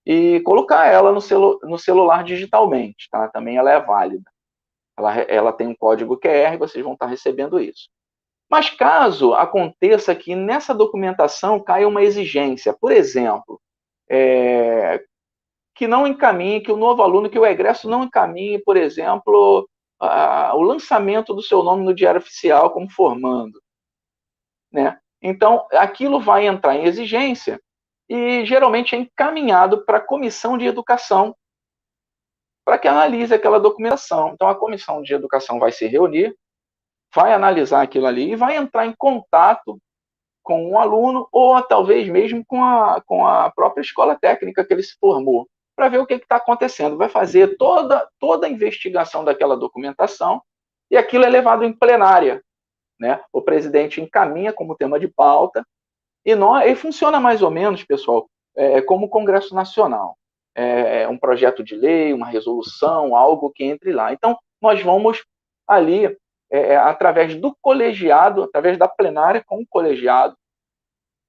e colocar ela no celular digitalmente, tá? Também ela é válida. Ela tem um código QR, vocês vão estar recebendo isso. Mas caso aconteça que nessa documentação caia uma exigência, por exemplo, que não encaminhe, que o novo aluno, que o egresso não encaminhe, por exemplo, o lançamento do seu nome no Diário Oficial como formando, né? Então, aquilo vai entrar em exigência e geralmente é encaminhado para a Comissão de Educação para que analise aquela documentação. Então, a Comissão de Educação vai se reunir, vai analisar aquilo ali e vai entrar em contato com o aluno ou talvez mesmo com a própria escola técnica que ele se formou, para ver o que está acontecendo. Vai fazer toda a investigação daquela documentação e aquilo é levado em plenária, né? O presidente encaminha como tema de pauta e funciona mais ou menos, pessoal, como o Congresso Nacional. Um projeto de lei, uma resolução, algo que entre lá. Então, nós vamos ali, através do colegiado, através da plenária com o colegiado,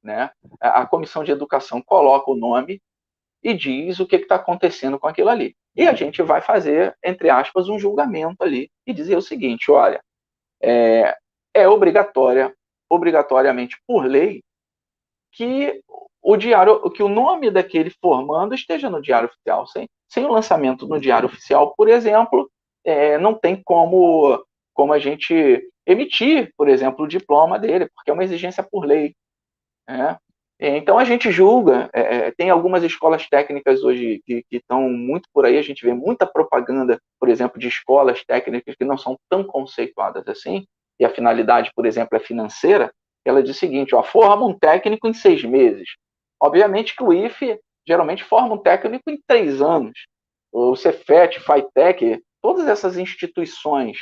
né? A Comissão de Educação coloca o nome e diz o que está acontecendo com aquilo ali. E a gente vai fazer, entre aspas, um julgamento ali e dizer o seguinte, olha, obrigatoriamente por lei, que o nome daquele formando esteja no Diário Oficial. Sem o lançamento no Diário Oficial, por exemplo, não tem como a gente emitir, por exemplo, o diploma dele, porque é uma exigência por lei. Né? Então a gente julga, tem algumas escolas técnicas hoje que estão muito por aí, a gente vê muita propaganda, por exemplo, de escolas técnicas que não são tão conceituadas assim, e a finalidade, por exemplo, é financeira. Ela diz o seguinte, forma um técnico em 6 meses. Obviamente que o IFE geralmente forma um técnico em 3 anos. O Cefet, Fitec, todas essas instituições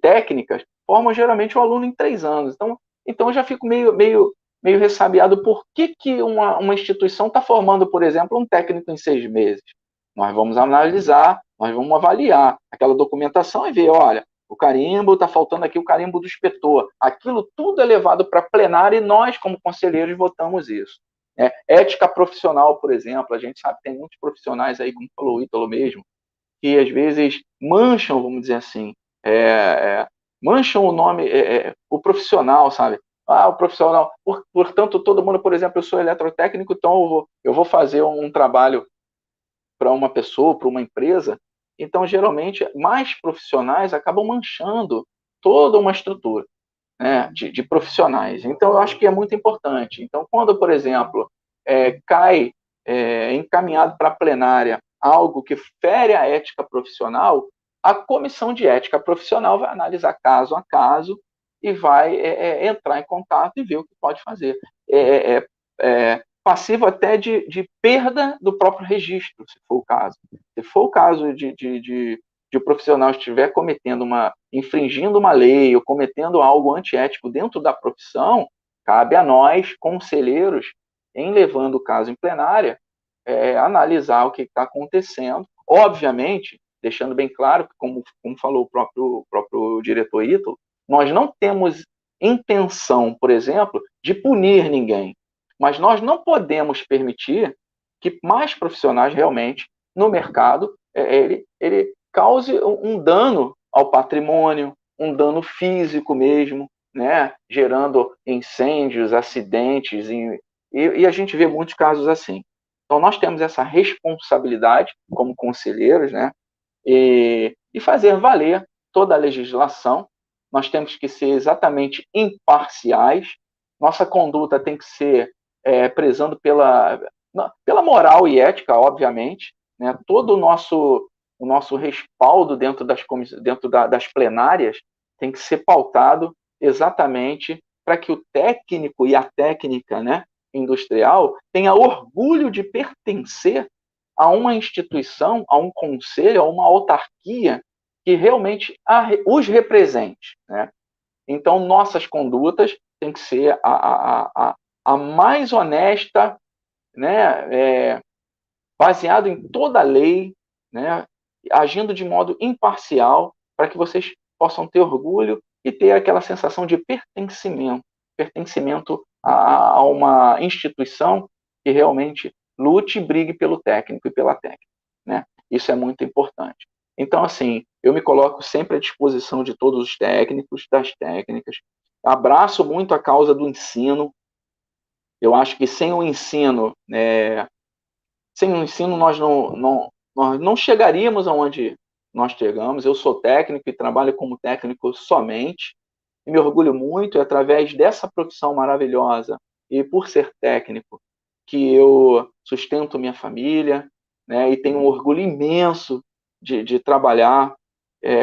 técnicas formam geralmente o aluno em 3 anos. Então eu já fico meio ressabiado por que uma instituição está formando, por exemplo, um técnico em 6 meses. Nós vamos analisar, nós vamos avaliar aquela documentação e ver, olha, o carimbo, está faltando aqui o carimbo do inspetor. Aquilo tudo é levado para plenário e nós, como conselheiros, votamos isso. Ética profissional, por exemplo, a gente sabe que tem muitos profissionais aí, como falou o Ítalo mesmo, que às vezes mancham, vamos dizer assim, mancham o nome, o profissional, sabe? O profissional, portanto, todo mundo, por exemplo, eu sou eletrotécnico, então eu vou fazer um trabalho para uma pessoa, para uma empresa, então, geralmente, mais profissionais acabam manchando toda uma estrutura, né, de profissionais. Então, eu acho que é muito importante. Então, quando, por exemplo, cai encaminhado para a plenária algo que fere a ética profissional, a comissão de ética profissional vai analisar caso a caso e vai entrar em contato e ver o que pode fazer. Passivo até de perda do próprio registro, se for o caso. Se for o caso de o profissional estiver infringindo uma lei ou cometendo algo antiético dentro da profissão, cabe a nós, conselheiros, em levando o caso em plenária, analisar o que está acontecendo. Obviamente, deixando bem claro, como falou o próprio diretor Ítalo, nós não temos intenção, por exemplo, de punir ninguém, mas nós não podemos permitir que mais profissionais realmente no mercado ele cause um dano ao patrimônio, um dano físico mesmo, né, gerando incêndios, acidentes, e a gente vê muitos casos assim. Então, nós temos essa responsabilidade como conselheiros, né, e fazer valer toda a legislação. Nós temos que ser exatamente imparciais. Nossa conduta tem que ser prezando pela moral e ética, obviamente, né? Todo o nosso respaldo dentro das plenárias tem que ser pautado exatamente para que o técnico e a técnica, né, industrial tenha orgulho de pertencer a uma instituição, a um conselho, a uma autarquia que realmente os represente, né? Então, nossas condutas têm que ser a mais honesta, né, baseado em toda a lei, né, agindo de modo imparcial, para que vocês possam ter orgulho e ter aquela sensação de pertencimento a uma instituição que realmente lute e brigue pelo técnico e pela técnica, né? Isso é muito importante. Então, assim, eu me coloco sempre à disposição de todos os técnicos, das técnicas. Abraço muito a causa do ensino. Eu acho que sem o ensino, nós não chegaríamos aonde nós chegamos. Eu sou técnico e trabalho como técnico somente. E me orgulho muito, através dessa profissão maravilhosa e por ser técnico, que eu sustento minha família, né, e tenho um orgulho imenso de trabalhar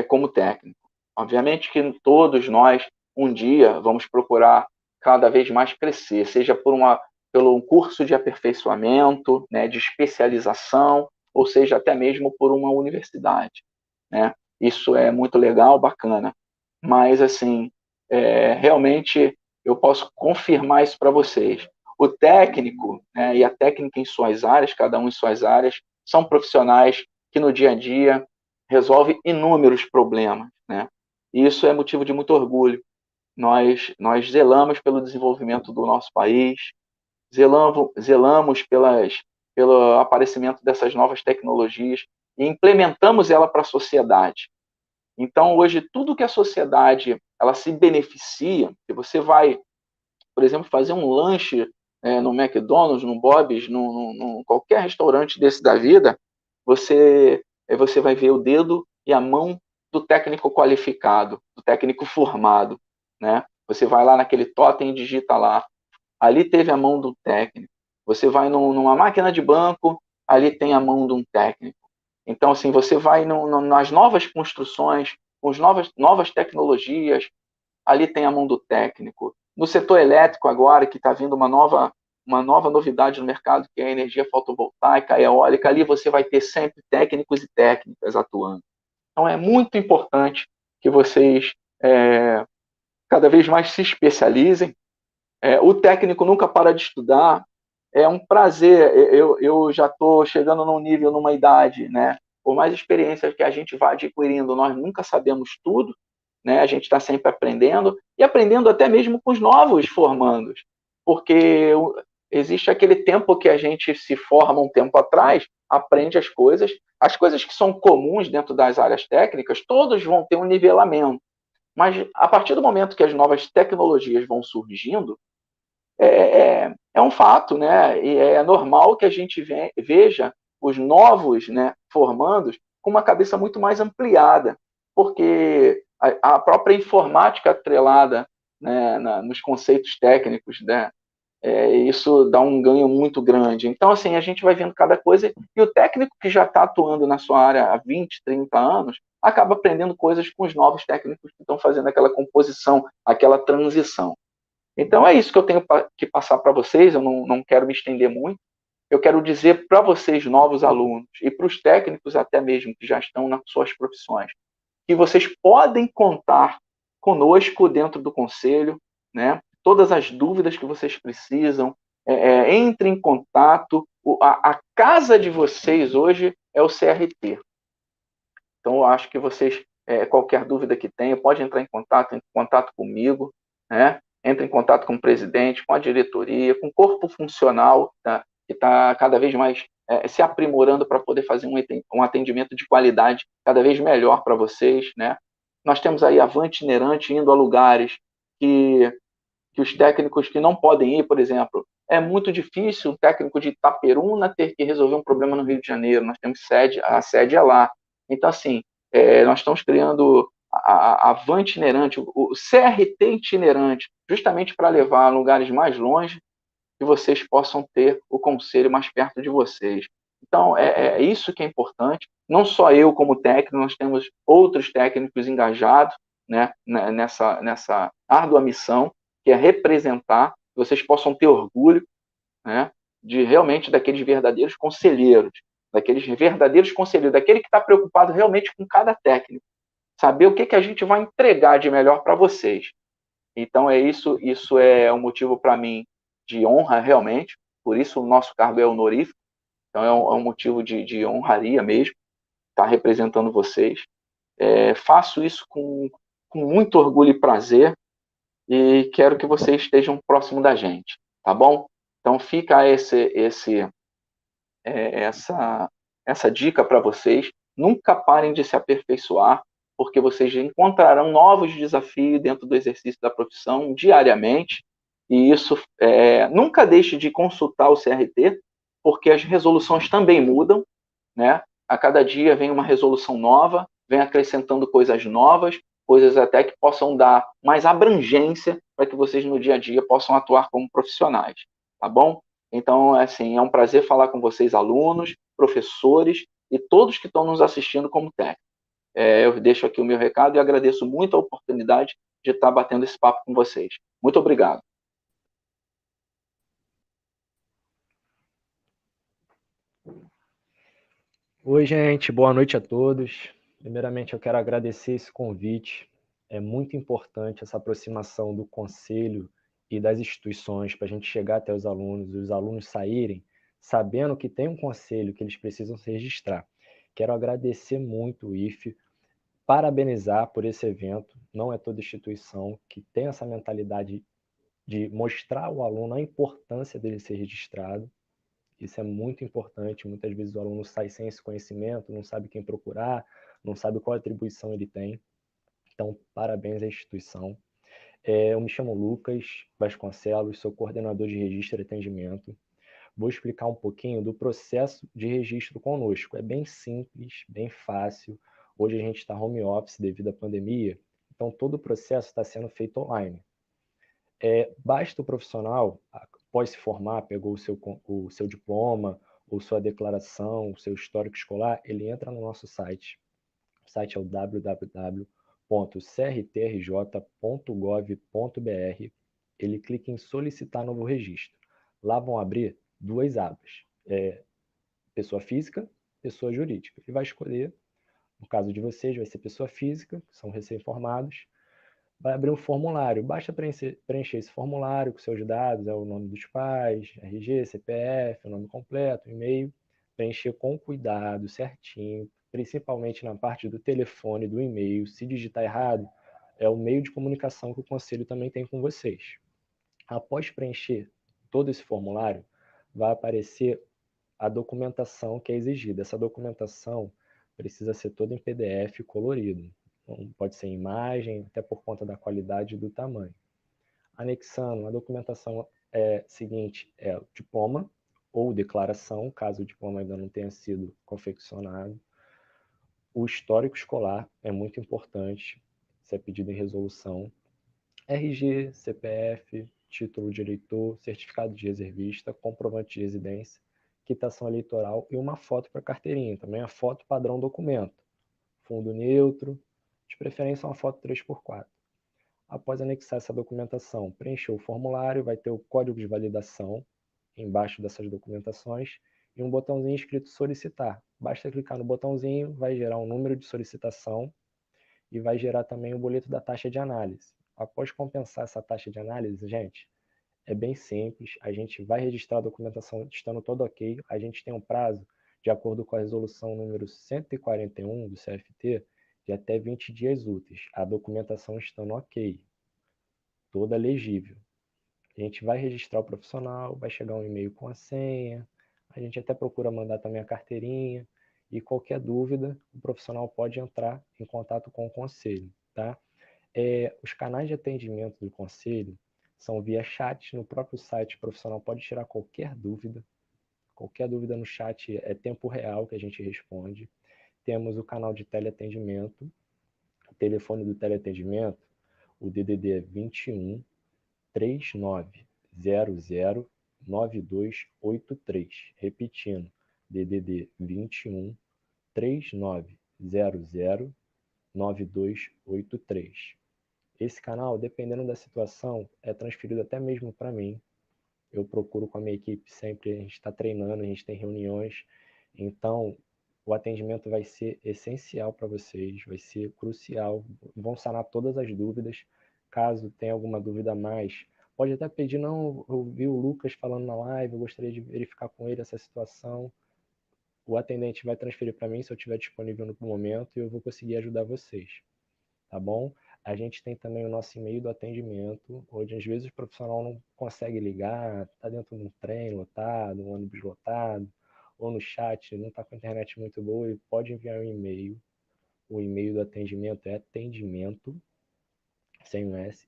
como técnico. Obviamente que todos nós, um dia, vamos procurar cada vez mais crescer, seja pelo um curso de aperfeiçoamento, né, de especialização, ou seja, até mesmo por uma universidade, né? Isso é muito legal, bacana. Mas, assim, realmente eu posso confirmar isso para vocês. O técnico, né, e a técnica em suas áreas, cada um em suas áreas, são profissionais que no dia a dia resolvem inúmeros problemas, né? E isso é motivo de muito orgulho. Nós zelamos pelo desenvolvimento do nosso país, zelamos pelo aparecimento dessas novas tecnologias e implementamos ela para a sociedade. Então, hoje, tudo que a sociedade ela se beneficia, se você vai, por exemplo, fazer um lanche no McDonald's, no Bob's, no qualquer restaurante desse da vida, você vai ver o dedo e a mão do técnico qualificado, do técnico formado, né? Você vai lá naquele totem e digita lá, ali teve a mão do técnico. Você vai numa máquina de banco, ali tem a mão de um técnico. Então, assim, você vai nas novas construções, com as novas tecnologias, ali tem a mão do técnico. No setor elétrico agora, que está vindo uma nova novidade no mercado, que é a energia fotovoltaica, eólica, ali você vai ter sempre técnicos e técnicas atuando. Então é muito importante que vocês cada vez mais se especializem. O técnico nunca para de estudar, é um prazer. Eu já estou chegando num nível, numa idade, né? Por mais experiência que a gente vá adquirindo, nós nunca sabemos tudo, né? A gente está sempre aprendendo e aprendendo até mesmo com os novos formandos, porque existe aquele tempo que a gente se forma um tempo atrás, aprende as coisas que são comuns dentro das áreas técnicas, todos vão ter um nivelamento. Mas a partir do momento que as novas tecnologias vão surgindo, é um fato, né? E é normal que a gente veja os novos, né, formandos com uma cabeça muito mais ampliada, porque a própria informática atrelada, né, nos conceitos técnicos, né, isso dá um ganho muito grande. Então, assim, a gente vai vendo cada coisa e o técnico que já está atuando na sua área há 20, 30 anos acaba aprendendo coisas com os novos técnicos que estão fazendo aquela composição, aquela transição. Então é isso que eu tenho que passar para vocês, eu não quero me estender muito. Eu quero dizer para vocês, novos alunos, e para os técnicos até mesmo que já estão nas suas profissões, que vocês podem contar conosco dentro do conselho, né? Todas as dúvidas que vocês precisam, entre em contato. A casa de vocês hoje é o CRT. Então eu acho que vocês, qualquer dúvida que tenham, pode entrar em contato comigo, né? Entre em contato com o presidente, com a diretoria, com o corpo funcional, tá? Que está cada vez mais se aprimorando para poder fazer um atendimento de qualidade cada vez melhor para vocês, né? Nós temos aí a van itinerante indo a lugares que os técnicos que não podem ir, por exemplo, é muito difícil um técnico de Itaperuna ter que resolver um problema no Rio de Janeiro. Nós temos a sede é lá. Então, assim, nós estamos criando a van itinerante, o CRT itinerante, justamente para levar a lugares mais longe que vocês possam ter o conselho mais perto de vocês. Então, é isso que é importante. Não só eu como técnico, nós temos outros técnicos engajados, né, nessa árdua missão, que é representar, que vocês possam ter orgulho, né, de realmente daqueles verdadeiros conselheiros, daquele que está preocupado realmente com cada técnico, saber o que a gente vai entregar de melhor para vocês. Então isso é um motivo para mim de honra realmente, por isso o nosso cargo é honorífico, então é um motivo de honraria mesmo, estar representando vocês. Faço isso com muito orgulho e prazer, e quero que vocês estejam próximo da gente, tá bom? Então fica essa dica para vocês. Nunca parem de se aperfeiçoar, porque vocês encontrarão novos desafios dentro do exercício da profissão diariamente. E isso, nunca deixe de consultar o CRT, porque as resoluções também mudam, né? A cada dia vem uma resolução nova, vem acrescentando coisas novas, coisas até que possam dar mais abrangência para que vocês no dia a dia possam atuar como profissionais, tá bom? Então, assim, é um prazer falar com vocês, alunos, professores e todos que estão nos assistindo como técnicos. Eu deixo aqui o meu recado e agradeço muito a oportunidade de estar batendo esse papo com vocês. Muito obrigado. Oi, gente, boa noite a todos. Primeiramente, eu quero agradecer esse convite. É muito importante essa aproximação do conselho e das instituições para a gente chegar até os alunos saírem sabendo que tem um conselho que eles precisam se registrar. Quero agradecer muito o IFE, parabenizar por esse evento. Não é toda instituição que tem essa mentalidade de mostrar ao aluno a importância dele ser registrado. Isso é muito importante. Muitas vezes o aluno sai sem esse conhecimento, não sabe quem procurar, não sabe qual atribuição ele tem. Então, parabéns à instituição. Eu me chamo Lucas Vasconcelos, sou coordenador de registro e atendimento. Vou explicar um pouquinho do processo de registro conosco. É bem simples, bem fácil. Hoje a gente está home office devido à pandemia, então todo o processo está sendo feito online. Basta o profissional, após se formar, pegou o seu diploma, ou sua declaração, o seu histórico escolar, ele entra no nosso site. O site é o www.crtrj.gov.br. Ele clica em solicitar novo registro. Lá vão abrir duas abas. Pessoa física, pessoa jurídica. Ele vai escolher, no caso de vocês, vai ser pessoa física, que são recém-formados. Vai abrir um formulário. Basta preencher esse formulário com seus dados, o nome dos pais, RG, CPF, o nome completo, e-mail. Preencher com cuidado, certinho, principalmente na parte do telefone, do e-mail. Se digitar errado, é o meio de comunicação que o conselho também tem com vocês. Após preencher todo esse formulário, vai aparecer a documentação que é exigida. Essa documentação precisa ser toda em PDF colorido. Então, pode ser imagem, até por conta da qualidade e do tamanho. Anexando, a documentação seguinte é o diploma ou declaração, caso o diploma ainda não tenha sido confeccionado. O histórico escolar é muito importante, isso é pedido em resolução. RG, CPF, título de eleitor, certificado de reservista, comprovante de residência, quitação eleitoral e uma foto para carteirinha, também a foto padrão documento. Fundo neutro, de preferência uma foto 3x4. Após anexar essa documentação, preencher o formulário, vai ter o código de validação embaixo dessas documentações e um botãozinho escrito solicitar. Basta clicar no botãozinho, vai gerar um número de solicitação e vai gerar também o boleto da taxa de análise. Após compensar essa taxa de análise, gente, é bem simples, a gente vai registrar a documentação estando todo ok, a gente tem um prazo, de acordo com a resolução número 141 do CFT, de até 20 dias úteis, a documentação estando ok, toda legível. A gente vai registrar o profissional, vai chegar um e-mail com a senha, a gente até procura mandar também a carteirinha, e qualquer dúvida, o profissional pode entrar em contato com o conselho, tá? Os canais de atendimento do conselho são via chat, no próprio site o profissional pode tirar qualquer dúvida no chat é tempo real que a gente responde. Temos o canal de teleatendimento, o telefone do teleatendimento, o DDD é 21 3900 9283. Repetindo, DDD 21 3900 9283. Esse canal, dependendo da situação, é transferido até mesmo para mim. Eu procuro com a minha equipe sempre, a gente está treinando, a gente tem reuniões, então o atendimento vai ser essencial para vocês, vai ser crucial, vão sanar todas as dúvidas. Caso tenha alguma dúvida a mais, pode até pedir, não, eu vi o Lucas falando na live, eu gostaria de verificar com ele essa situação. O atendente vai transferir para mim se eu estiver disponível no momento e eu vou conseguir ajudar vocês, tá bom? A gente tem também o nosso e-mail do atendimento, onde às vezes o profissional não consegue ligar, está dentro de um trem lotado, um ônibus lotado, ou no chat, não está com a internet muito boa, ele pode enviar um e-mail. O e-mail do atendimento é atendimento, sem o S,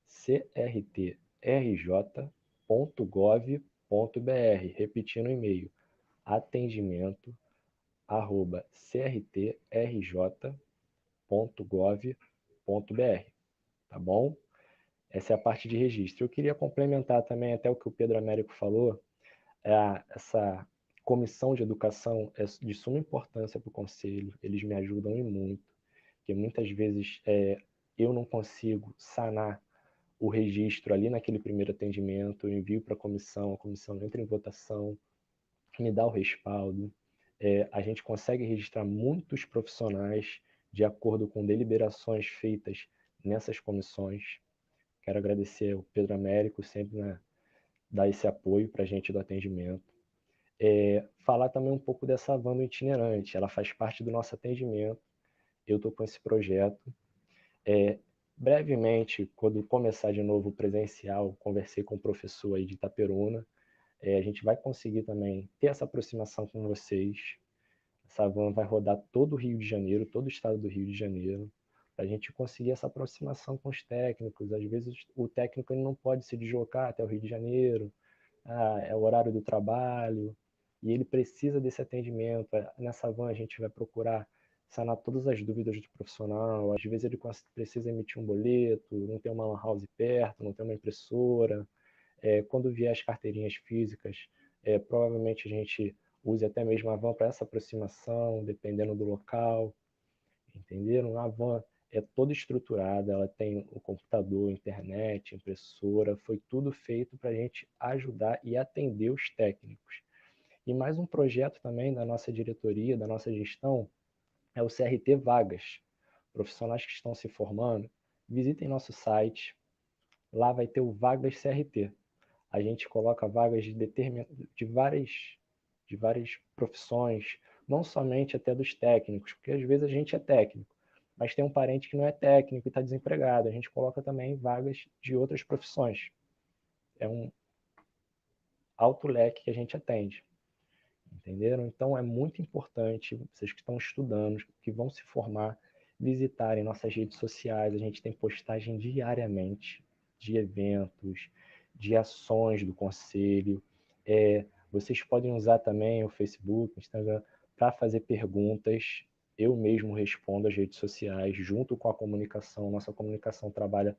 crtrj.gov.br. Repetindo o e-mail, atendimento@crtrj.gov.br, tá bom? Essa é a parte de registro. Eu queria complementar também até o que o Pedro Américo falou, essa comissão de educação é de suma importância para o conselho, eles me ajudam e muito, porque muitas vezes eu não consigo sanar o registro ali naquele primeiro atendimento, eu envio para a comissão entra em votação, me dá o respaldo, a gente consegue registrar muitos profissionais de acordo com deliberações feitas nessas comissões. Quero agradecer ao Pedro Américo, sempre dar esse apoio para a gente do atendimento. Falar também um pouco dessa van do itinerante, ela faz parte do nosso atendimento, eu estou com esse projeto. Brevemente, quando começar de novo o presencial, conversei com o professor aí de Itaperuna, a gente vai conseguir também ter essa aproximação com vocês. Essa van vai rodar todo o Rio de Janeiro, todo o estado do Rio de Janeiro, para a gente conseguir essa aproximação com os técnicos. Às vezes o técnico ele não pode se deslocar até o Rio de Janeiro, é o horário do trabalho, e ele precisa desse atendimento. Nessa van a gente vai procurar sanar todas as dúvidas do profissional. Às vezes ele precisa emitir um boleto, não tem uma lan house perto, não tem uma impressora. Quando vier as carteirinhas físicas, provavelmente a gente use até mesmo a van para essa aproximação, dependendo do local. Entenderam? A van é toda estruturada, ela tem o computador, internet, impressora, foi tudo feito para a gente ajudar e atender os técnicos. E mais um projeto também da nossa diretoria, da nossa gestão, é o CRT Vagas. Profissionais que estão se formando, visitem nosso site, lá vai ter o Vagas CRT. A gente coloca vagas de várias profissões, não somente até dos técnicos, porque às vezes a gente é técnico, mas tem um parente que não é técnico e está desempregado. A gente coloca também vagas de outras profissões. É um alto leque que a gente atende. Entenderam? Então é muito importante vocês que estão estudando, que vão se formar, visitarem nossas redes sociais. A gente tem postagem diariamente de eventos, de ações do conselho. Vocês podem usar também o Facebook, o Instagram, para fazer perguntas. Eu mesmo respondo às redes sociais, junto com a comunicação. Nossa comunicação trabalha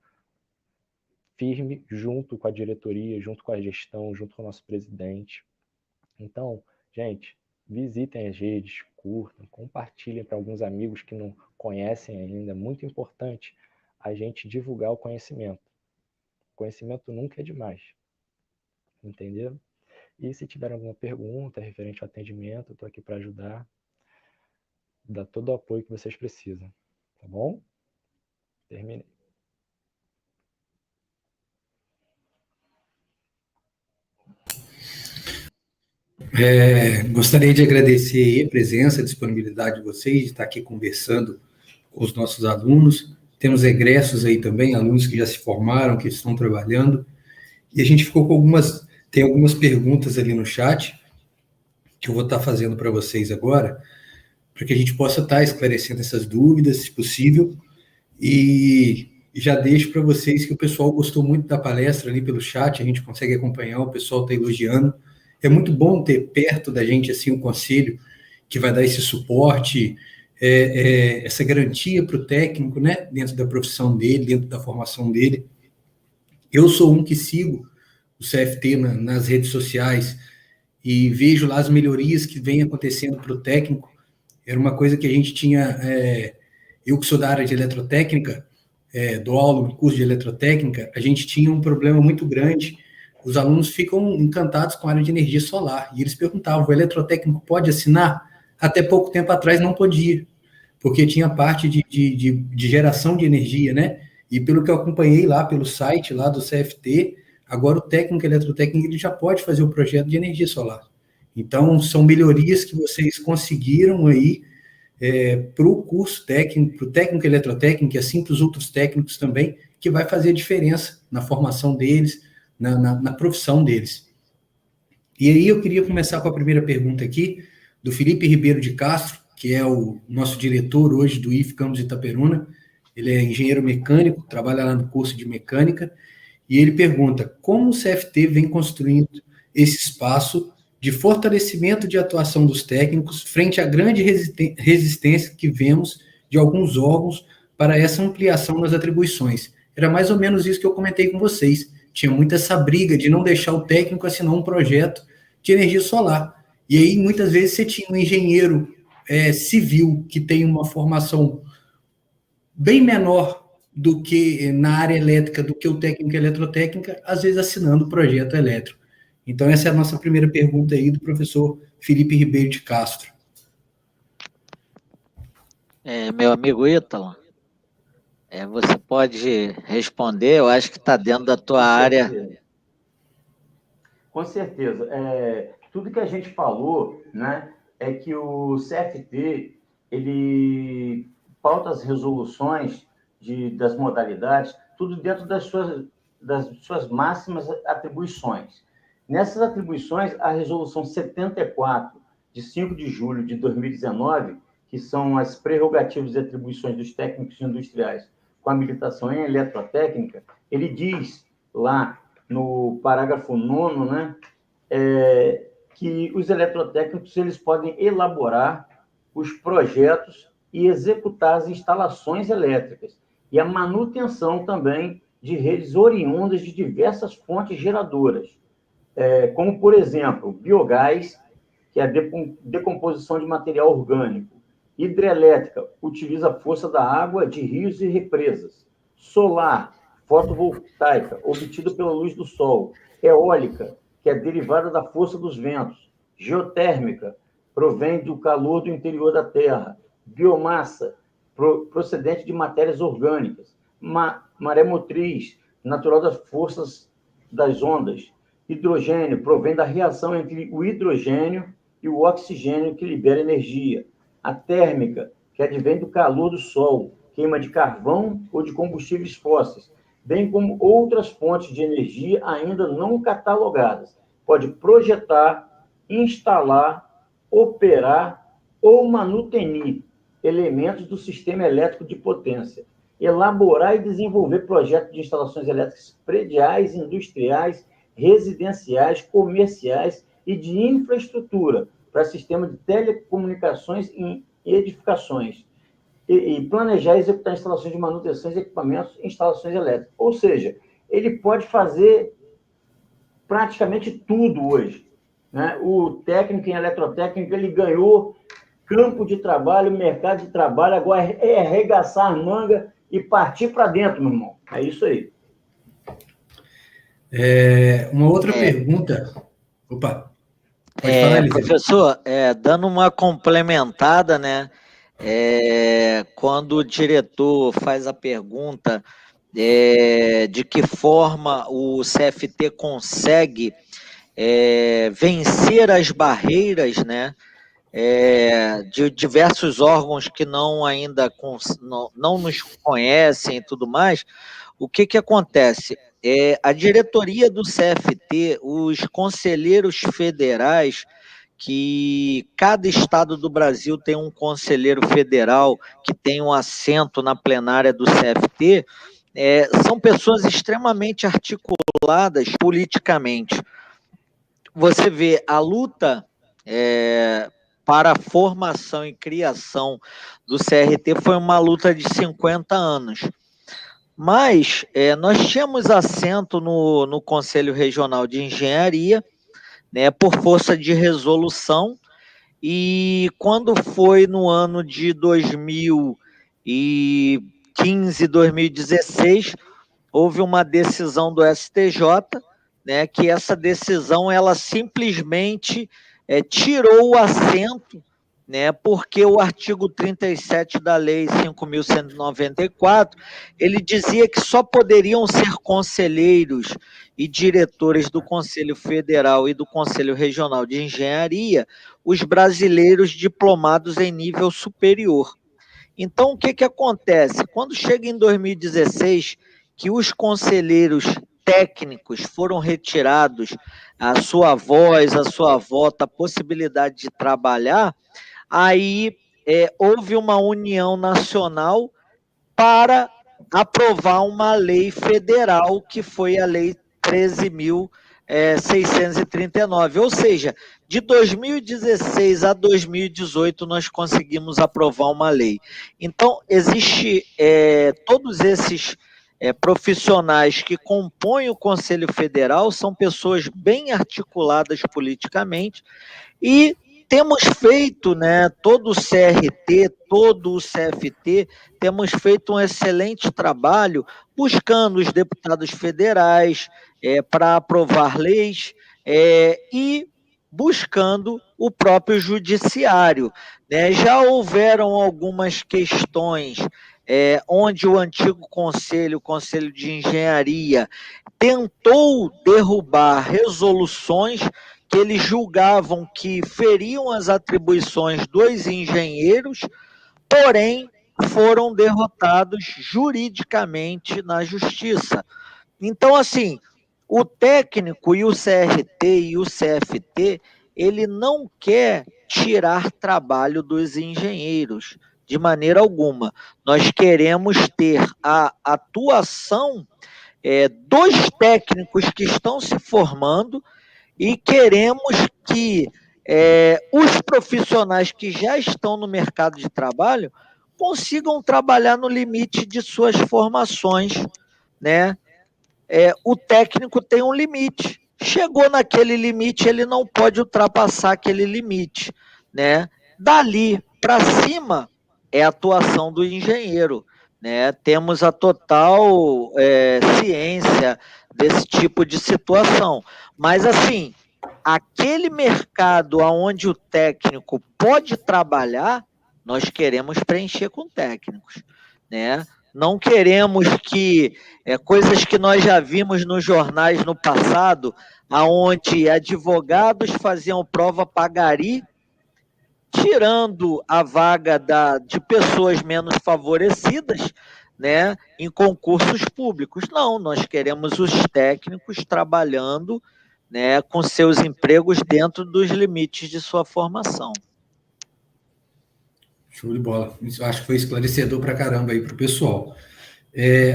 firme, junto com a diretoria, junto com a gestão, junto com o nosso presidente. Então, gente, visitem as redes, curtam, compartilhem para alguns amigos que não conhecem ainda. É muito importante a gente divulgar o conhecimento. O conhecimento nunca é demais. Entenderam? E se tiver alguma pergunta referente ao atendimento, eu estou aqui para ajudar. Dar todo o apoio que vocês precisam. Tá bom? Terminei. Gostaria de agradecer a presença, a disponibilidade de vocês, de estar aqui conversando com os nossos alunos. Temos egressos aí também, alunos que já se formaram, que estão trabalhando. E a gente ficou com tem algumas perguntas ali no chat, que eu vou estar fazendo para vocês agora, para que a gente possa estar esclarecendo essas dúvidas, se possível. E já deixo para vocês que o pessoal gostou muito da palestra ali pelo chat, a gente consegue acompanhar, o pessoal está elogiando. É muito bom ter perto da gente assim um conselho que vai dar esse suporte, essa garantia para o técnico, né, dentro da profissão dele, dentro da formação dele. Eu sou um que sigo o CFT nas redes sociais e vejo lá as melhorias que vêm acontecendo para o técnico. Era uma coisa que a gente tinha, eu que sou da área de eletrotécnica, dou aula no curso de eletrotécnica, a gente tinha um problema muito grande. Os alunos ficam encantados com a área de energia solar. E eles perguntavam, o eletrotécnico pode assinar? Até pouco tempo atrás não podia, porque tinha parte de geração de energia, né? E pelo que eu acompanhei lá, pelo site lá do CFT, agora o técnico eletrotécnico ele já pode fazer o projeto de energia solar. Então, são melhorias que vocês conseguiram aí para o curso técnico, para o técnico eletrotécnico, e assim para os outros técnicos também, que vai fazer diferença na formação deles, na profissão deles. E aí eu queria começar com a primeira pergunta aqui, do Felipe Ribeiro de Castro, que é o nosso diretor hoje do IF Campus Itaperuna. Ele é engenheiro mecânico, trabalha lá no curso de mecânica, e ele pergunta como o CFT vem construindo esse espaço de fortalecimento de atuação dos técnicos frente à grande resistência que vemos de alguns órgãos para essa ampliação nas atribuições. Era mais ou menos isso que eu comentei com vocês. Tinha muito essa briga de não deixar o técnico assinar um projeto de energia solar. E aí, muitas vezes, você tinha um engenheiro civil que tem uma formação bem menor do que na área elétrica, do que o técnico eletrotécnica, às vezes assinando o projeto elétrico. Então, essa é a nossa primeira pergunta aí do professor Felipe Ribeiro de Castro. Meu amigo Ítalo, você pode responder, eu acho que está dentro da tua área. Com certeza. Tudo que a gente falou, né, é que o CFT, ele pauta as resoluções das modalidades, tudo dentro das suas máximas atribuições. Nessas atribuições, a resolução 74, de 5 de julho de 2019, que são as prerrogativas e atribuições dos técnicos industriais com habilitação em eletrotécnica, ele diz lá no parágrafo 9º, né, que os eletrotécnicos eles podem elaborar os projetos e executar as instalações elétricas e a manutenção também de redes oriundas de diversas fontes geradoras, como, por exemplo, biogás, que é a decomposição de material orgânico, hidrelétrica, utiliza a força da água de rios e represas, solar, fotovoltaica, obtida pela luz do sol, eólica, que é derivada da força dos ventos, geotérmica, provém do calor do interior da terra, biomassa, procedente de matérias orgânicas, maré motriz, natural das forças das ondas, hidrogênio, provém da reação entre o hidrogênio e o oxigênio que libera energia, a térmica, que advém do calor do sol, queima de carvão ou de combustíveis fósseis, bem como outras fontes de energia ainda não catalogadas. Pode projetar, instalar, operar ou manutenir elementos do sistema elétrico de potência, elaborar e desenvolver projetos de instalações elétricas prediais, industriais, residenciais, comerciais e de infraestrutura para sistema de telecomunicações em edificações, e planejar e executar instalações de manutenção de equipamentos e instalações elétricas. Ou seja, ele pode fazer praticamente tudo hoje, né? O técnico em eletrotécnica, ele ganhou campo de trabalho, mercado de trabalho, agora é arregaçar a manga e partir para dentro, meu irmão. É isso aí. Uma outra pergunta. Opa, pode falar, Eliseu. Professor, dando uma complementada, né? Quando o diretor faz a pergunta de que forma o CFT consegue vencer as barreiras, né? De diversos órgãos que ainda não nos conhecem e tudo mais, o que acontece? A diretoria do CFT, os conselheiros federais, que cada estado do Brasil tem um conselheiro federal que tem um assento na plenária do CFT, são pessoas extremamente articuladas politicamente. Você vê a luta para a formação e criação do CRT foi uma luta de 50 anos. Mas nós tínhamos assento no Conselho Regional de Engenharia, né, por força de resolução, e quando foi no ano de 2015, 2016, houve uma decisão do STJ, né, que essa decisão ela simplesmente tirou o assento, né, porque o artigo 37 da Lei 5.194, ele dizia que só poderiam ser conselheiros e diretores do Conselho Federal e do Conselho Regional de Engenharia os brasileiros diplomados em nível superior. Então, o que acontece? Quando chega em 2016, que os conselheiros técnicos foram retirados a sua voz, a sua voto, a possibilidade de trabalhar, aí houve uma união nacional para aprovar uma lei federal, que foi a Lei 13.639. Ou seja, de 2016 a 2018 nós conseguimos aprovar uma lei. Então, existe todos esses profissionais que compõem o Conselho Federal, são pessoas bem articuladas politicamente, e temos feito, né, todo o CRT, todo o CFT, temos feito um excelente trabalho buscando os deputados federais para aprovar leis e buscando o próprio judiciário, né? Já houveram algumas questões onde o antigo conselho, o Conselho de Engenharia, tentou derrubar resoluções que eles julgavam que feriam as atribuições dos engenheiros, porém foram derrotados juridicamente na justiça. Então, assim, o técnico e o CRT e o CFT, ele não quer tirar trabalho dos engenheiros, de maneira alguma. Nós queremos ter a atuação dos técnicos que estão se formando e queremos que os profissionais que já estão no mercado de trabalho consigam trabalhar no limite de suas formações, né? O técnico tem um limite. Chegou naquele limite, ele não pode ultrapassar aquele limite, né? Dali para cima é a atuação do engenheiro, né? Temos a total ciência desse tipo de situação. Mas, assim, aquele mercado onde o técnico pode trabalhar, nós queremos preencher com técnicos, né? Não queremos que coisas que nós já vimos nos jornais no passado, onde advogados faziam prova pagari, tirando a vaga de pessoas menos favorecidas, né, em concursos públicos. Não, nós queremos os técnicos trabalhando, né, com seus empregos dentro dos limites de sua formação. Show de bola. Isso acho que foi esclarecedor para caramba aí para o pessoal.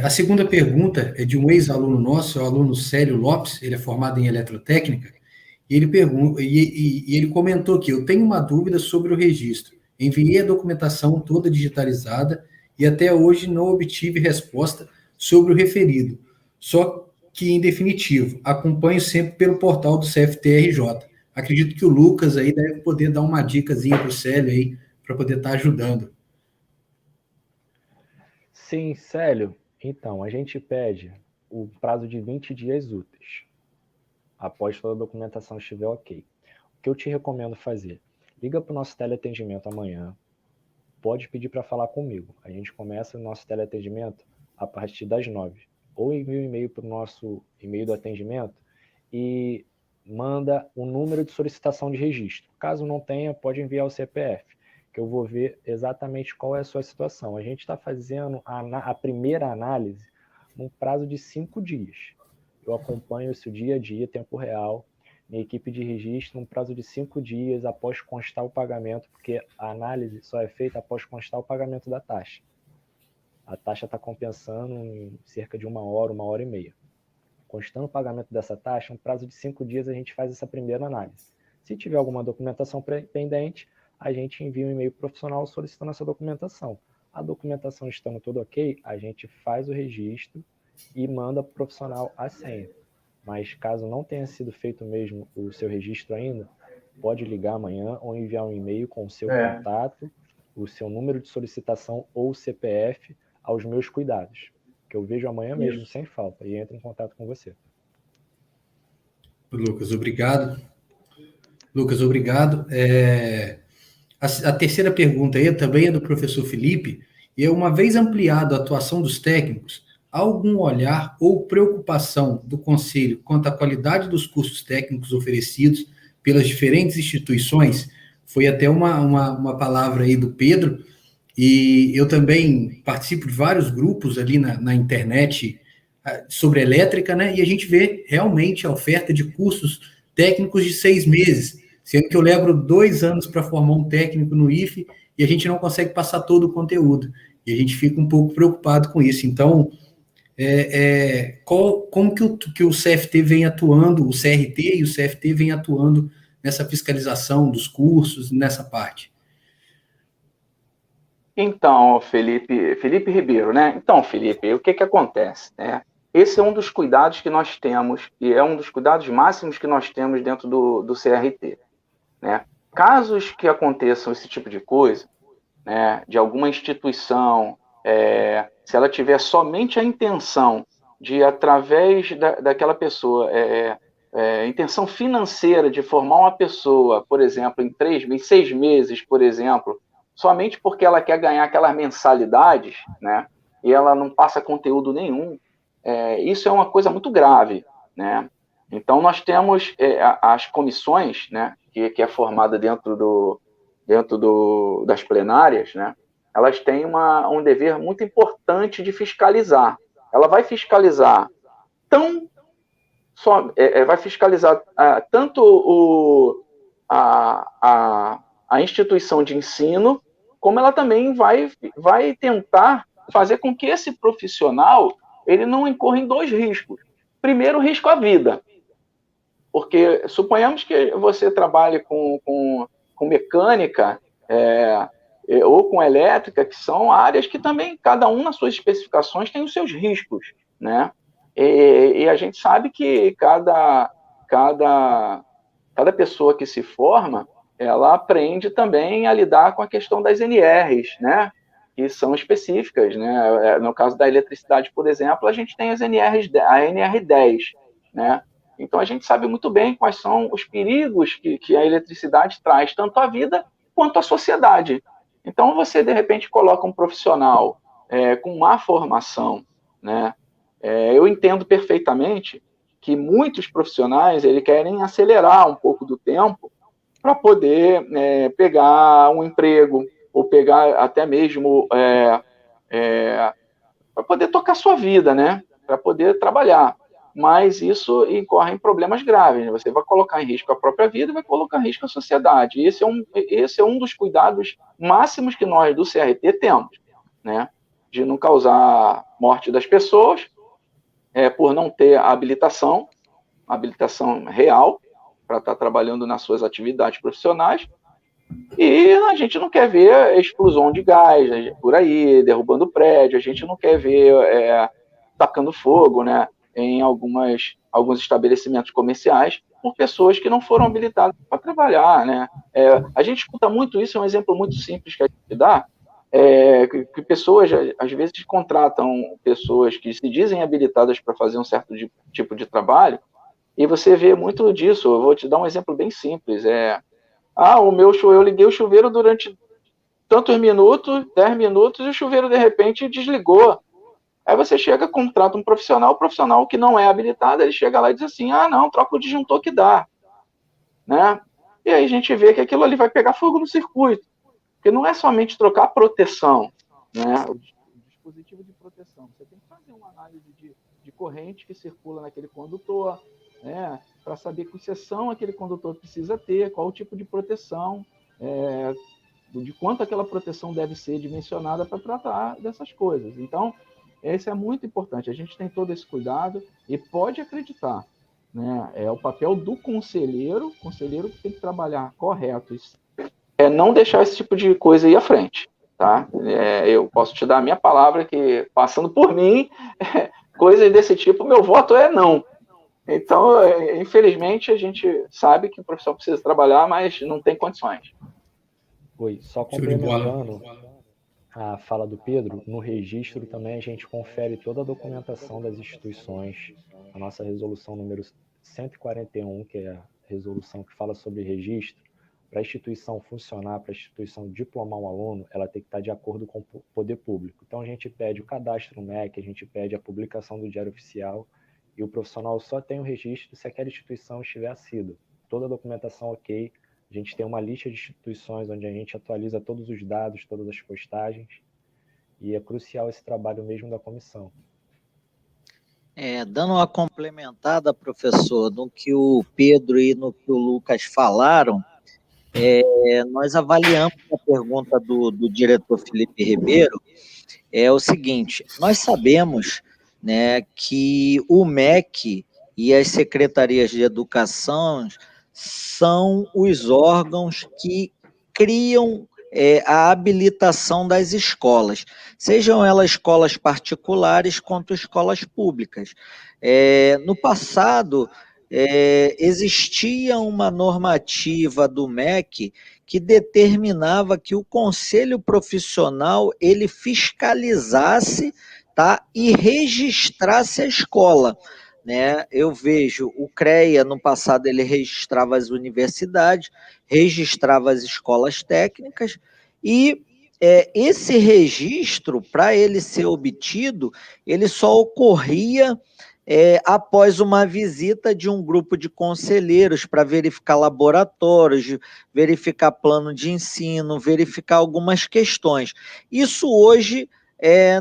A segunda pergunta é de um ex-aluno nosso, é o aluno Célio Lopes, ele é formado em eletrotécnica, e ele pergunta, e ele comentou que eu tenho uma dúvida sobre o registro. Enviei a documentação toda digitalizada e até hoje não obtive resposta sobre o referido. Só que, em definitivo, acompanho sempre pelo portal do CFTRJ. Acredito que o Lucas aí deve poder dar uma dicasinha para o Célio aí, para poder estar ajudando. Sim, Célio. Então, a gente pede o prazo de 20 dias úteis, após toda a documentação estiver ok. O que eu te recomendo fazer? Liga para o nosso teleatendimento amanhã, pode pedir para falar comigo. A gente começa o nosso teleatendimento a partir das 9. Ou envia um e-mail para o nosso e-mail do atendimento e manda o número de solicitação de registro. Caso não tenha, pode enviar o CPF, que eu vou ver exatamente qual é a sua situação. A gente está fazendo a primeira análise num prazo de 5 dias. Eu acompanho isso dia a dia, tempo real, minha equipe de registro, num prazo de 5 dias após constar o pagamento, porque a análise só é feita após constar o pagamento da taxa. A taxa está compensando em cerca de 1 hora, 1 hora e meia. Constando o pagamento dessa taxa, um prazo de 5 dias a gente faz essa primeira análise. Se tiver alguma documentação pendente, a gente envia um e-mail profissional solicitando essa documentação. A documentação estando tudo ok, a gente faz o registro e manda para o profissional a senha. Mas caso não tenha sido feito mesmo o seu registro ainda, pode ligar amanhã ou enviar um e-mail com o seu contato, o seu número de solicitação ou CPF aos meus cuidados, que eu vejo amanhã mesmo, sem falta, e entro em contato com você. Lucas, obrigado. Lucas, obrigado. A terceira pergunta aí também é do professor Felipe, e uma vez ampliado a atuação dos técnicos, há algum olhar ou preocupação do Conselho quanto à qualidade dos cursos técnicos oferecidos pelas diferentes instituições? Foi até uma palavra aí do Pedro, e eu também participo de vários grupos ali na internet sobre elétrica, né? E a gente vê realmente a oferta de cursos técnicos de 6 meses, sendo que eu levo 2 anos para formar um técnico no IFE e a gente não consegue passar todo o conteúdo. E a gente fica um pouco preocupado com isso. Então, como que o CFT vem atuando, o CRT e o CFT vem atuando nessa fiscalização dos cursos, nessa parte? Então, Felipe Ribeiro, né? Então, Felipe, o que acontece, né? Esse é um dos cuidados que nós temos, e é um dos cuidados máximos que nós temos dentro do CRT, né? Casos que aconteçam esse tipo de coisa, né, de alguma instituição, se ela tiver somente a intenção de, através daquela pessoa, intenção financeira de formar uma pessoa, por exemplo, em 3 meses, 6 meses, por exemplo, somente porque ela quer ganhar aquelas mensalidades, né, e ela não passa conteúdo nenhum, isso é uma coisa muito grave, né? Então, nós temos as comissões, né, que é formada dentro das plenárias, né? Elas têm um dever muito importante de fiscalizar. Ela vai fiscalizar tanto a instituição de ensino, como ela também vai tentar fazer com que esse profissional ele não incorra em 2 riscos. Primeiro, o risco à vida. Porque suponhamos que você trabalhe com mecânica ou com elétrica, que são áreas que também, cada um nas suas especificações, tem os seus riscos, né? E a gente sabe que cada pessoa que se forma, ela aprende também a lidar com a questão das NRs, né? Que são específicas, né? No caso da eletricidade, por exemplo, a gente tem as NRs, a NR10, né? Então a gente sabe muito bem quais são os perigos que a eletricidade traz, tanto à vida quanto à sociedade. Então você, de repente, coloca um profissional com má formação, né? Eu entendo perfeitamente que muitos profissionais querem acelerar um pouco do tempo para poder pegar um emprego, ou pegar até mesmo para poder tocar sua vida, né? Para poder trabalhar. Mas isso incorre em problemas graves, né? Você vai colocar em risco a própria vida e vai colocar em risco a sociedade. E esse é um dos cuidados máximos que nós do CRT temos, né? De não causar morte das pessoas, por não ter a habilitação real para estar trabalhando nas suas atividades profissionais. E a gente não quer ver explosão de gás por aí, derrubando prédio, a gente não quer ver tacando fogo, né, em alguns estabelecimentos comerciais por pessoas que não foram habilitadas para trabalhar, né? A gente escuta muito isso, é um exemplo muito simples que a gente dá, que pessoas, às vezes, contratam pessoas que se dizem habilitadas para fazer um certo tipo de trabalho, e você vê muito disso. Eu vou te dar um exemplo bem simples. Eu liguei o chuveiro durante tantos minutos, 10 minutos, e o chuveiro, de repente, desligou. Aí você chega, contrata um profissional, o profissional que não é habilitado, ele chega lá e diz assim, não, troca o disjuntor que dá. Né? E aí a gente vê que aquilo ali vai pegar fogo no circuito. Porque não é somente trocar a proteção, né? O dispositivo de proteção. Você tem que fazer uma análise de corrente que circula naquele condutor, né? Para saber que seção aquele condutor precisa ter, qual o tipo de proteção, de quanto aquela proteção deve ser dimensionada para tratar dessas coisas. Então, esse é muito importante. A gente tem todo esse cuidado e pode acreditar, né? É o papel do conselheiro que tem que trabalhar correto. Não deixar esse tipo de coisa ir à frente, tá? Eu posso te dar a minha palavra que, passando por mim, coisas desse tipo, meu voto é não. Então, infelizmente, a gente sabe que o profissional precisa trabalhar, mas não tem condições. Oi, só complementando a fala do Pedro, no registro também a gente confere toda a documentação das instituições, a nossa resolução número 141, que é a resolução que fala sobre registro. Para a instituição funcionar, para a instituição diplomar um aluno, ela tem que estar de acordo com o poder público. Então, a gente pede o cadastro no MEC, a gente pede a publicação do Diário Oficial, e o profissional só tem o registro se aquela instituição estiver assídua. Toda a documentação ok, a gente tem uma lista de instituições onde a gente atualiza todos os dados, todas as postagens, e é crucial esse trabalho mesmo da comissão. Dando uma complementada, professor, no que o Pedro e no que o Lucas falaram, nós avaliamos a pergunta do diretor Felipe Ribeiro, é o seguinte, nós sabemos, né, que o MEC e as secretarias de educação são os órgãos que criam a habilitação das escolas, sejam elas escolas particulares quanto escolas públicas. No passado, existia uma normativa do MEC que determinava que o conselho profissional ele fiscalizasse, tá, e registrasse a escola. Né? Eu vejo o CREA, no passado, ele registrava as universidades, registrava as escolas técnicas, e esse registro, para ele ser obtido, ele só ocorria após uma visita de um grupo de conselheiros para verificar laboratórios, verificar plano de ensino, verificar algumas questões. Isso hoje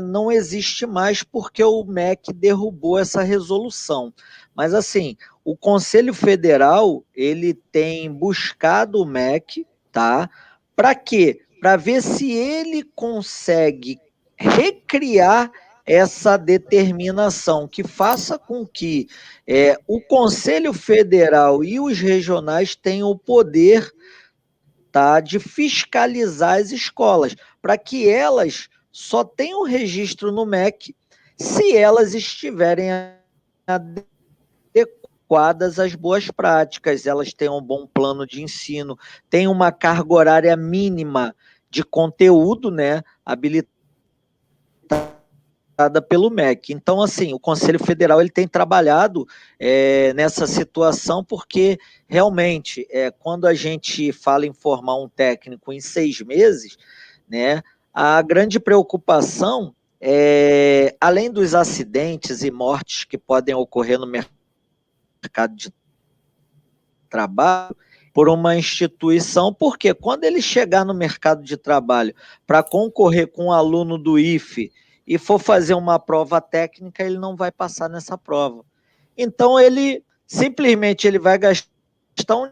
não existe mais porque o MEC derrubou essa resolução. Mas, assim, o Conselho Federal ele tem buscado o MEC, tá, Para quê? Para ver se ele consegue recriar essa determinação que faça com que o Conselho Federal e os regionais tenham o poder, tá, de fiscalizar as escolas, para que elas só tenham registro no MEC se elas estiverem adequadas às boas práticas, elas têm um bom plano de ensino, têm uma carga horária mínima de conteúdo, né, habilitada pelo MEC. Então, assim, o Conselho Federal ele tem trabalhado nessa situação, porque realmente, quando a gente fala em formar um técnico em 6 meses, né, a grande preocupação além dos acidentes e mortes que podem ocorrer no mercado de trabalho, por uma instituição, porque quando ele chegar no mercado de trabalho para concorrer com um aluno do IFE e for fazer uma prova técnica, ele não vai passar nessa prova. Então, ele simplesmente ele vai gastar um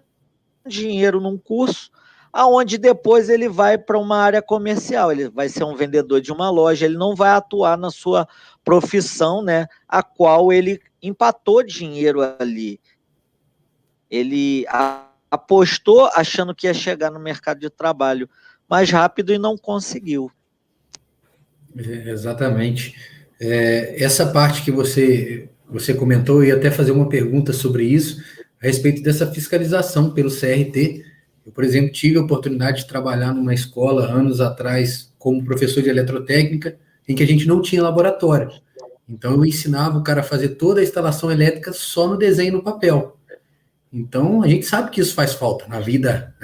dinheiro num curso, aonde depois ele vai para uma área comercial, ele vai ser um vendedor de uma loja, ele não vai atuar na sua profissão, né, a qual ele empatou dinheiro ali. Ele apostou achando que ia chegar no mercado de trabalho mais rápido e não conseguiu. Exatamente. Essa parte que você comentou, eu ia até fazer uma pergunta sobre isso, a respeito dessa fiscalização pelo CRT. Eu, por exemplo, tive a oportunidade de trabalhar numa escola anos atrás como professor de eletrotécnica, em que a gente não tinha laboratório. Então, eu ensinava o cara a fazer toda a instalação elétrica só no desenho no papel. Então, a gente sabe que isso faz falta. Na vida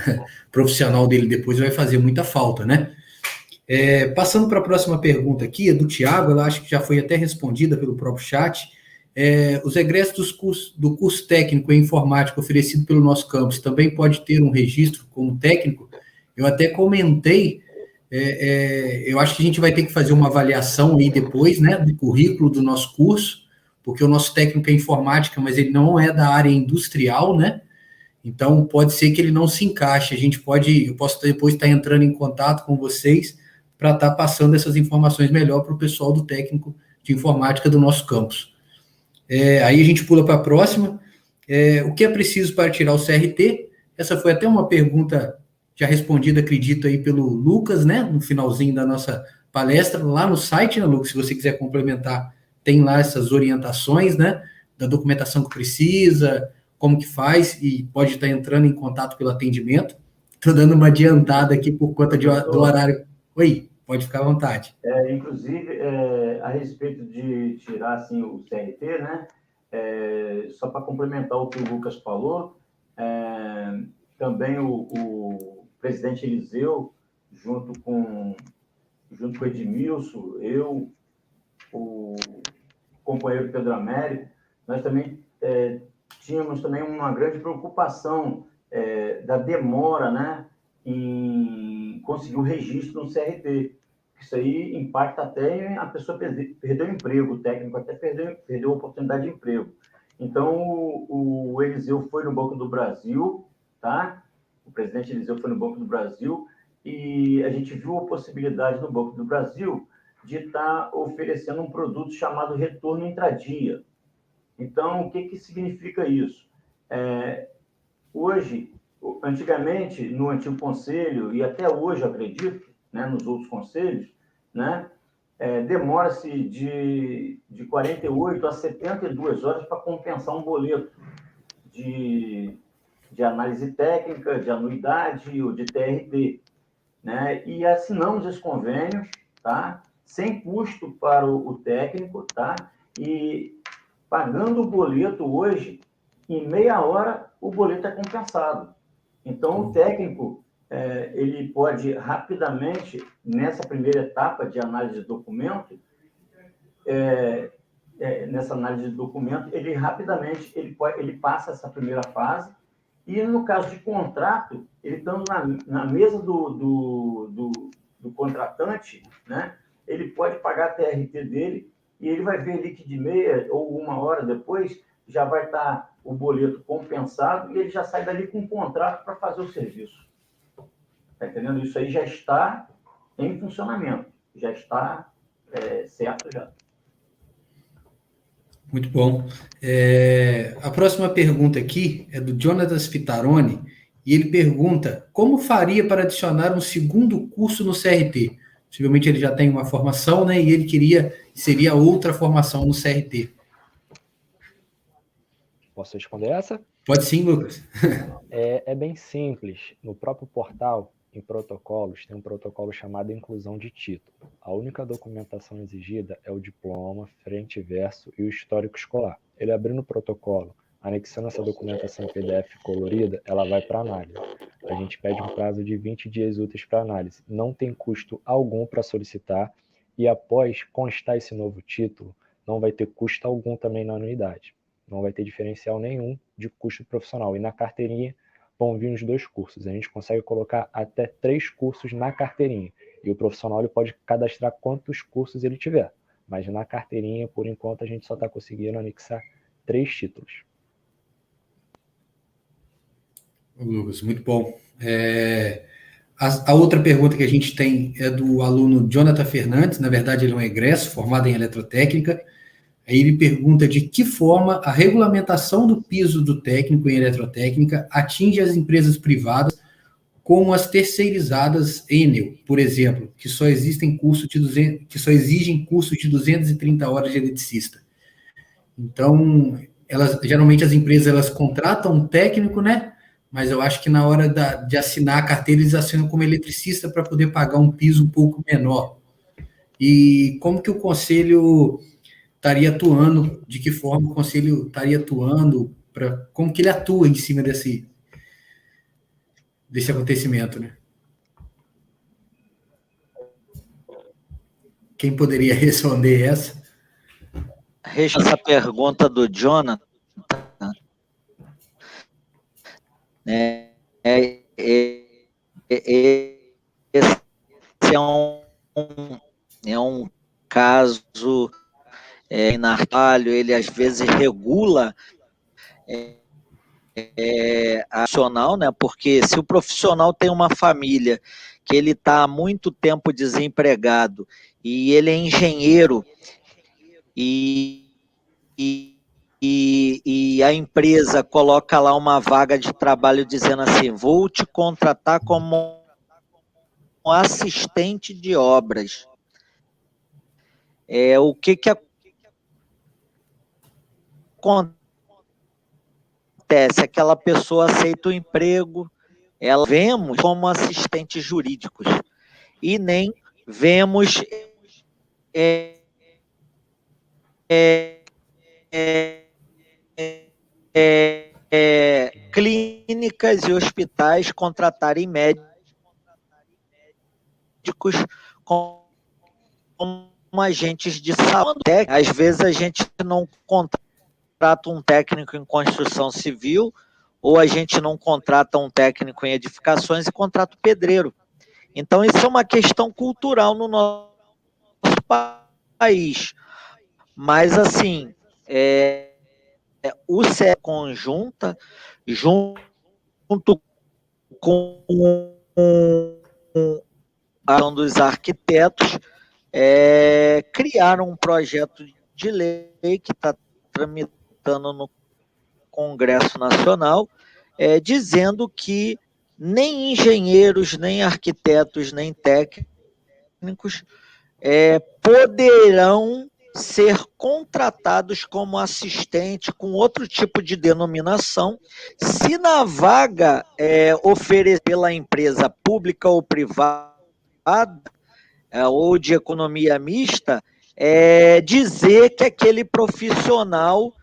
profissional dele depois vai fazer muita falta, né? Passando para a próxima pergunta aqui, é do Tiago, eu acho que já foi até respondida pelo próprio chat. Os egressos do curso técnico em informática oferecido pelo nosso campus também pode ter um registro como técnico? Eu até comentei, eu acho que a gente vai ter que fazer uma avaliação aí depois, né, do currículo do nosso curso, porque o nosso técnico é informática, mas ele não é da área industrial, né? Então, pode ser que ele não se encaixe. Eu posso depois estar entrando em contato com vocês para estar passando essas informações melhor para o pessoal do técnico de informática do nosso campus. Aí a gente pula para a próxima. O que é preciso para tirar o CRT? Essa foi até uma pergunta já respondida, acredito, aí pelo Lucas, né? No finalzinho da nossa palestra, lá no site, né, Lucas? Se você quiser complementar, tem lá essas orientações, né? Da documentação que precisa, como que faz, e pode estar entrando em contato pelo atendimento. Estou dando uma adiantada aqui por conta do horário. Oi, pode ficar à vontade. Inclusive, a respeito de tirar assim, o CRT, né? Só para complementar o que o Lucas falou, também o presidente Eliseu, junto com o Edmilson, eu, o companheiro Pedro Américo, nós também tínhamos também uma grande preocupação da demora, né, em conseguir o registro no CRT. Isso aí impacta até a pessoa perdeu o emprego, o técnico até perdeu a oportunidade de emprego. Então, o Eliseu foi no Banco do Brasil, tá? O presidente Eliseu foi no Banco do Brasil e a gente viu a possibilidade no Banco do Brasil de estar oferecendo um produto chamado retorno intradia. Então, o que significa isso? Hoje, antigamente, no antigo conselho, e até hoje, eu acredito, né, nos outros conselhos, né, demora-se de 48 a 72 horas para compensar um boleto de análise técnica, de anuidade ou de TRT. Né? E assinamos esse convênio, tá? Sem custo para o técnico, tá? E pagando o boleto hoje, em meia hora, o boleto é compensado. Então, o técnico, ele pode rapidamente, nessa primeira etapa de análise de documento, ele rapidamente ele passa essa primeira fase e, no caso de contrato, ele estando na mesa do contratante, né, ele pode pagar a TRT dele e ele vai ver ali que de meia ou uma hora depois já vai estar o boleto compensado e ele já sai dali com um contrato para fazer o serviço. Tá entendendo? Isso aí já está em funcionamento, já está certo já. Muito bom. A próxima pergunta aqui é do Jonatas Fitaroni, e ele pergunta como faria para adicionar um segundo curso no CRT? Possivelmente ele já tem uma formação, né? E ele seria outra formação no CRT. Posso responder essa? Pode sim, Lucas. É bem simples. No próprio portal, em protocolos, tem um protocolo chamado inclusão de título. A única documentação exigida é o diploma, frente e verso e o histórico escolar. Ele abrindo o protocolo, anexando essa documentação em PDF colorida, ela vai para análise. A gente pede um prazo de 20 dias úteis para análise. Não tem custo algum para solicitar e após constar esse novo título, não vai ter custo algum também na anuidade. Não vai ter diferencial nenhum de custo profissional. E na carteirinha vão vir os 2 cursos. A gente consegue colocar até 3 cursos na carteirinha. E o profissional ele pode cadastrar quantos cursos ele tiver. Mas na carteirinha, por enquanto, a gente só está conseguindo anexar 3 títulos. Lucas, muito bom. A outra pergunta que a gente tem é do aluno Jonathan Fernandes. Na verdade, ele é um egresso formado em eletrotécnica. Aí ele pergunta de que forma a regulamentação do piso do técnico em eletrotécnica atinge as empresas privadas como as terceirizadas Enel, por exemplo, que só exigem cursos de 230 horas de eletricista. Então, geralmente as empresas elas contratam um técnico, né? Mas eu acho que na hora de assinar a carteira, eles assinam como eletricista para poder pagar um piso um pouco menor. E como que o conselho estaria atuando, de que forma o conselho estaria atuando, como que ele atua em cima desse acontecimento, né? Quem poderia responder essa? Essa pergunta do Jonathan, esse é um caso inartalho, ele às vezes regula a profissional, né? Porque se o profissional tem uma família que ele está há muito tempo desempregado e ele é engenheiro e a empresa coloca lá uma vaga de trabalho dizendo assim, vou te contratar como assistente de obras. O que acontece? Aquela pessoa aceita o emprego, ela vemos como assistentes jurídicos e nem vemos clínicas e hospitais contratarem médicos como agentes de saúde. Às vezes a gente não contrata um técnico em construção civil ou a gente não contrata um técnico em edificações e contrata o pedreiro. Então isso é uma questão cultural no nosso país. Mas assim, o CE conjunta, junto com a ação dos arquitetos, criaram um projeto de lei que está tramitando no Congresso Nacional, dizendo que nem engenheiros, nem arquitetos, nem técnicos poderão ser contratados como assistente com outro tipo de denominação, se na vaga oferecida pela empresa pública ou privada, ou de economia mista, dizer que aquele profissional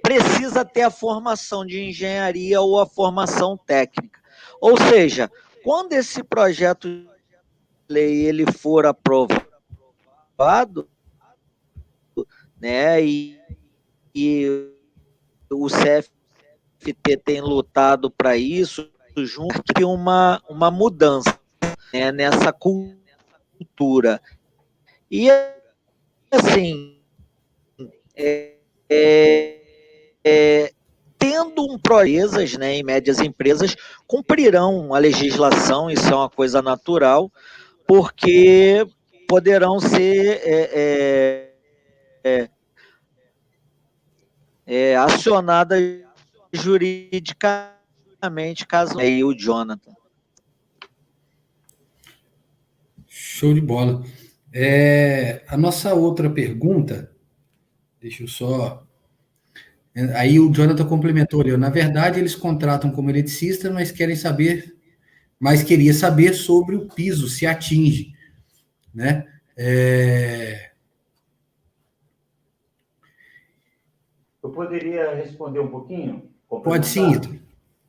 precisa ter a formação de engenharia ou a formação técnica. Ou seja, quando esse projeto de lei ele for aprovado, né, e o CFT tem lutado para isso, junto que uma mudança, né, nessa cultura. E assim, tendo tendo empresas, né, em médias empresas, cumprirão a legislação, isso é uma coisa natural, porque poderão ser acionadas juridicamente, caso aí o Jonathan. Show de bola. A nossa outra pergunta, deixa eu só... Aí o Jonathan complementou ali, na verdade eles contratam como eletricista, mas queria saber sobre o piso, se atinge, né? Eu poderia responder um pouquinho? Pode sim, Ito.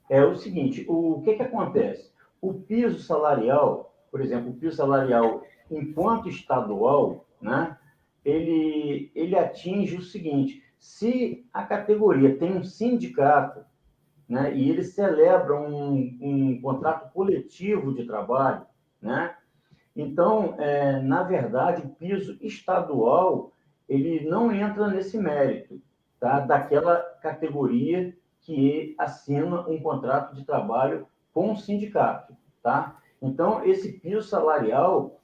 É o seguinte, o que acontece? O piso salarial, por exemplo, o piso salarial enquanto estadual, né, ele atinge o seguinte, se a categoria tem um sindicato, né, e eles celebram um contrato coletivo de trabalho, né, então, na verdade, o piso estadual, ele não entra nesse mérito, tá, daquela categoria que assina um contrato de trabalho com o sindicato, tá? Então, esse piso salarial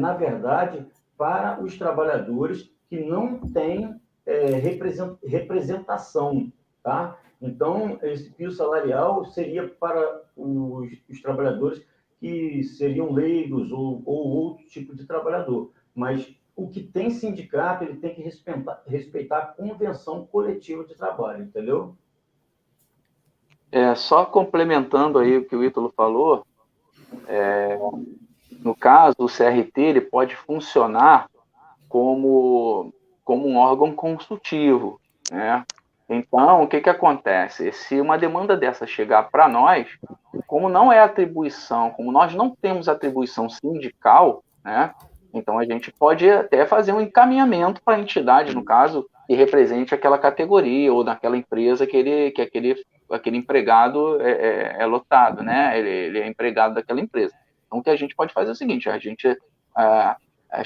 na verdade, para os trabalhadores que não têm representação, tá? Então, esse piso salarial seria para os trabalhadores que seriam leigos ou outro tipo de trabalhador. Mas o que tem sindicato, ele tem que respeitar a convenção coletiva de trabalho, entendeu? Só complementando aí o que o Ítalo falou, no caso, o CRT ele pode funcionar como um órgão consultivo, né? Então, o que acontece? Se uma demanda dessa chegar para nós, como não é atribuição, como nós não temos atribuição sindical, né? Então a gente pode até fazer um encaminhamento para a entidade, no caso, que represente aquela categoria ou naquela empresa que aquele empregado é lotado, né? Ele é empregado daquela empresa. Então o que a gente pode fazer é o seguinte: a gente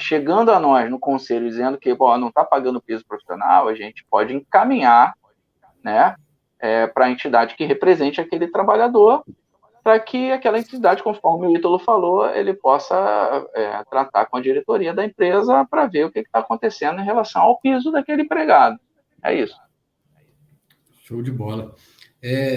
chegando a nós no conselho dizendo que não está pagando piso profissional, a gente pode encaminhar, né, para a entidade que represente aquele trabalhador, para que aquela entidade, conforme o Ítalo falou, ele possa tratar com a diretoria da empresa para ver o que está acontecendo em relação ao piso daquele empregado. É isso. Show de bola.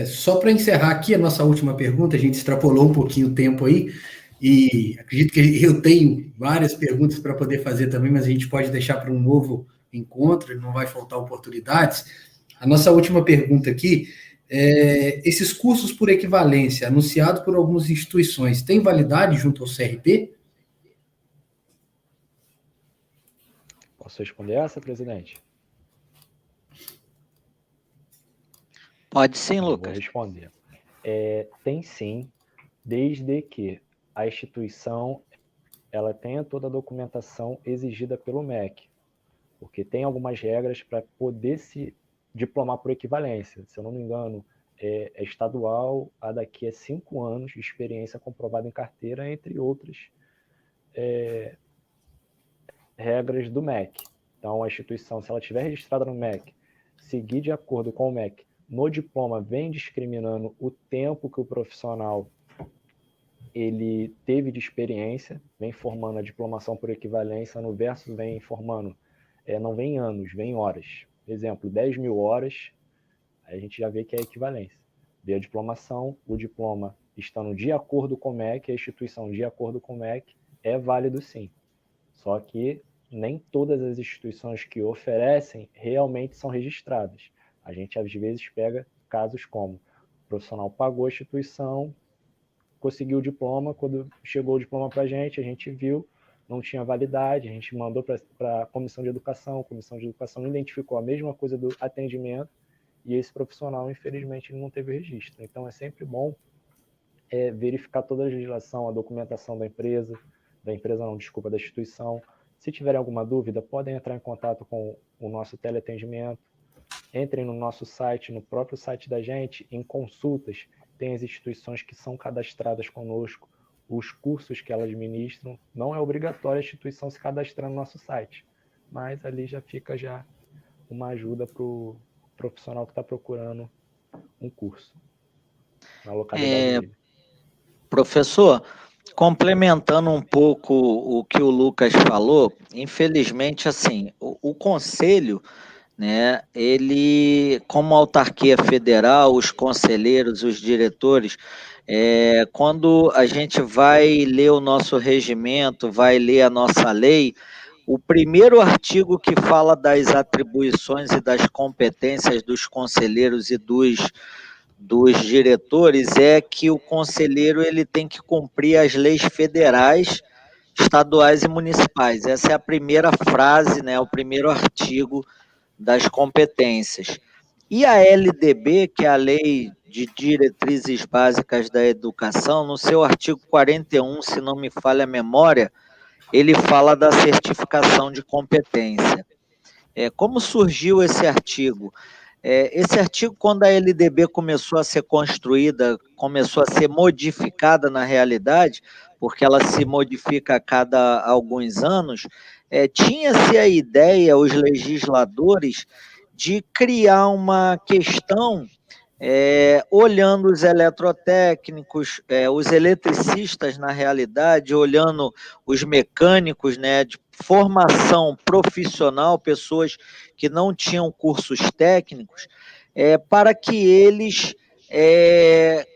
Só para encerrar aqui a nossa última pergunta, a gente extrapolou um pouquinho o tempo aí, e acredito que eu tenho várias perguntas para poder fazer também, mas a gente pode deixar para um novo encontro, não vai faltar oportunidades. A nossa última pergunta aqui esses cursos por equivalência, anunciados por algumas instituições, têm validade junto ao CRT? Posso responder essa, presidente? Pode sim, Lucas. Vou responder. Tem sim, desde que a instituição ela tenha toda a documentação exigida pelo MEC, porque tem algumas regras para poder se diplomar por equivalência. Se eu não me engano, é estadual, a daqui a 5 anos de experiência comprovada em carteira, entre outras regras do MEC. Então, a instituição, se ela estiver registrada no MEC, seguir de acordo com o MEC, no diploma vem discriminando o tempo que o profissional ele teve de experiência, vem formando a diplomação por equivalência, no verso vem informando, não vem anos, vem horas. Exemplo, 10 mil horas, aí a gente já vê que é equivalência. Vê a diplomação, o diploma estando de acordo com o MEC, a instituição de acordo com o MEC, é válido sim. Só que nem todas as instituições que oferecem realmente são registradas. A gente às vezes pega casos como o profissional pagou a instituição, conseguiu o diploma, quando chegou o diploma para a gente viu, não tinha validade, a gente mandou para a comissão de educação identificou a mesma coisa do atendimento, e esse profissional, infelizmente, ele não teve registro. Então, é sempre bom verificar toda a legislação, a documentação da instituição. Se tiverem alguma dúvida, podem entrar em contato com o nosso teleatendimento, entrem no nosso site, no próprio site da gente, em consultas, tem as instituições que são cadastradas conosco, os cursos que elas ministram, não é obrigatório a instituição se cadastrar no nosso site, mas ali já fica uma ajuda para o profissional que está procurando um curso na localidade dele. Professor, complementando um pouco o que o Lucas falou, infelizmente, assim, o conselho, né, ele, como autarquia federal, os conselheiros, os diretores, quando a gente vai ler o nosso regimento, vai ler a nossa lei, o primeiro artigo que fala das atribuições e das competências dos conselheiros e dos diretores é que o conselheiro ele tem que cumprir as leis federais, estaduais e municipais. Essa é a primeira frase, né, o primeiro artigo das competências. E a LDB, que é a Lei de Diretrizes Básicas da Educação, no seu artigo 41, se não me falha a memória, ele fala da certificação de competência. Como surgiu esse artigo? Esse artigo, quando a LDB começou a ser construída, começou a ser modificada na realidade, porque ela se modifica a cada alguns anos, tinha-se a ideia, os legisladores, de criar uma questão olhando os eletrotécnicos, os eletricistas, na realidade, olhando os mecânicos, né, de formação profissional, pessoas que não tinham cursos técnicos, para que eles,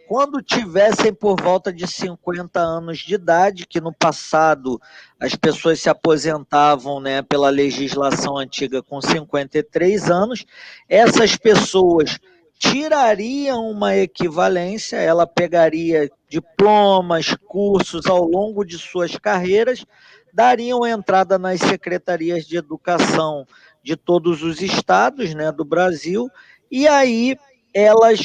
quando tivessem por volta de 50 anos de idade, que no passado as pessoas se aposentavam, né, pela legislação antiga com 53 anos, essas pessoas tirariam uma equivalência, ela pegaria diplomas, cursos ao longo de suas carreiras, dariam entrada nas secretarias de educação de todos os estados, né, do Brasil, e aí elas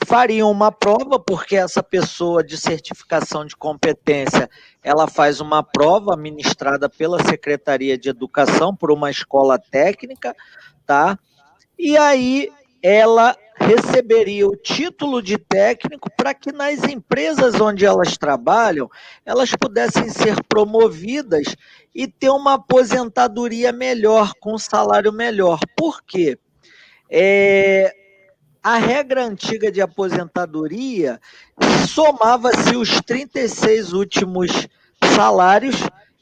fariam uma prova, porque essa pessoa de certificação de competência, ela faz uma prova ministrada pela Secretaria de Educação por uma escola técnica, tá? E aí ela receberia o título de técnico para que nas empresas onde elas trabalham, elas pudessem ser promovidas e ter uma aposentadoria melhor, com um salário melhor. Por quê? A regra antiga de aposentadoria somava-se os 36 últimos salários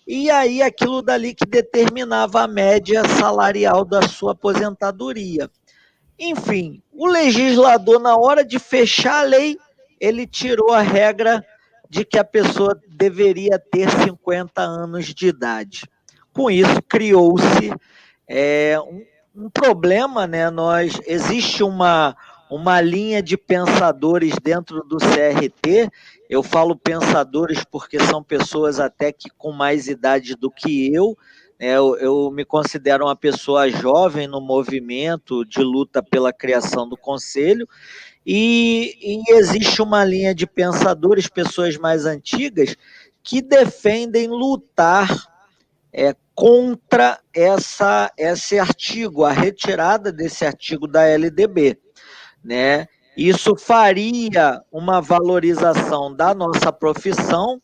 e aí aquilo dali que determinava a média salarial da sua aposentadoria. Enfim, o legislador, na hora de fechar a lei, ele tirou a regra de que a pessoa deveria ter 50 anos de idade. Com isso, criou-se um problema, né? Existe uma linha de pensadores dentro do CRT, eu falo pensadores porque são pessoas até que com mais idade do que eu me considero uma pessoa jovem no movimento de luta pela criação do Conselho, e existe uma linha de pensadores, pessoas mais antigas, que defendem lutar contra esse artigo, a retirada desse artigo da LDB, né? Isso faria uma valorização da nossa profissão,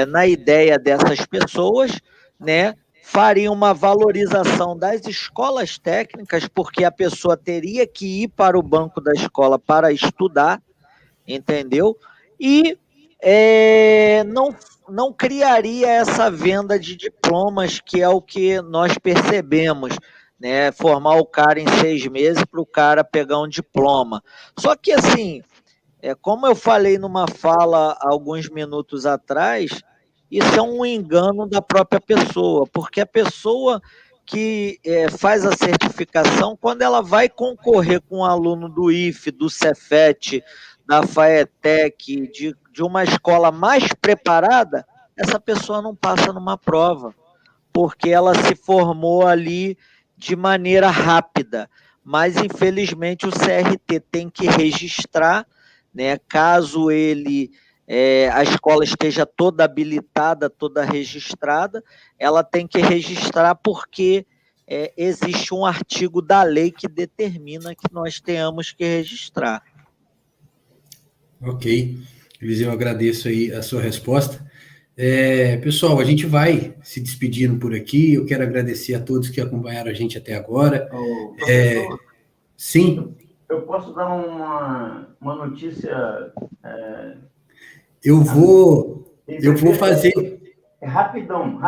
na ideia dessas pessoas, né? Faria uma valorização das escolas técnicas, porque a pessoa teria que ir para o banco da escola para estudar, entendeu? E não criaria essa venda de diplomas, que é o que nós percebemos, né? Formar o cara em 6 meses para o cara pegar um diploma. Só que, assim, como eu falei numa fala alguns minutos atrás, isso é um engano da própria pessoa, porque a pessoa que faz a certificação, quando ela vai concorrer com um aluno do IFE, do Cefet, da FAETEC, de uma escola mais preparada, essa pessoa não passa numa prova, porque ela se formou ali de maneira rápida. Mas, infelizmente, o CRT tem que registrar, né, caso a escola esteja toda habilitada, toda registrada, ela tem que registrar porque existe um artigo da lei que determina que nós tenhamos que registrar. Ok, Eliseu, eu agradeço aí a sua resposta. Pessoal, a gente vai se despedindo por aqui. Eu quero agradecer a todos que acompanharam a gente até agora. Professor? Sim. Eu posso dar uma notícia... Eu vou fazer... É rapidão.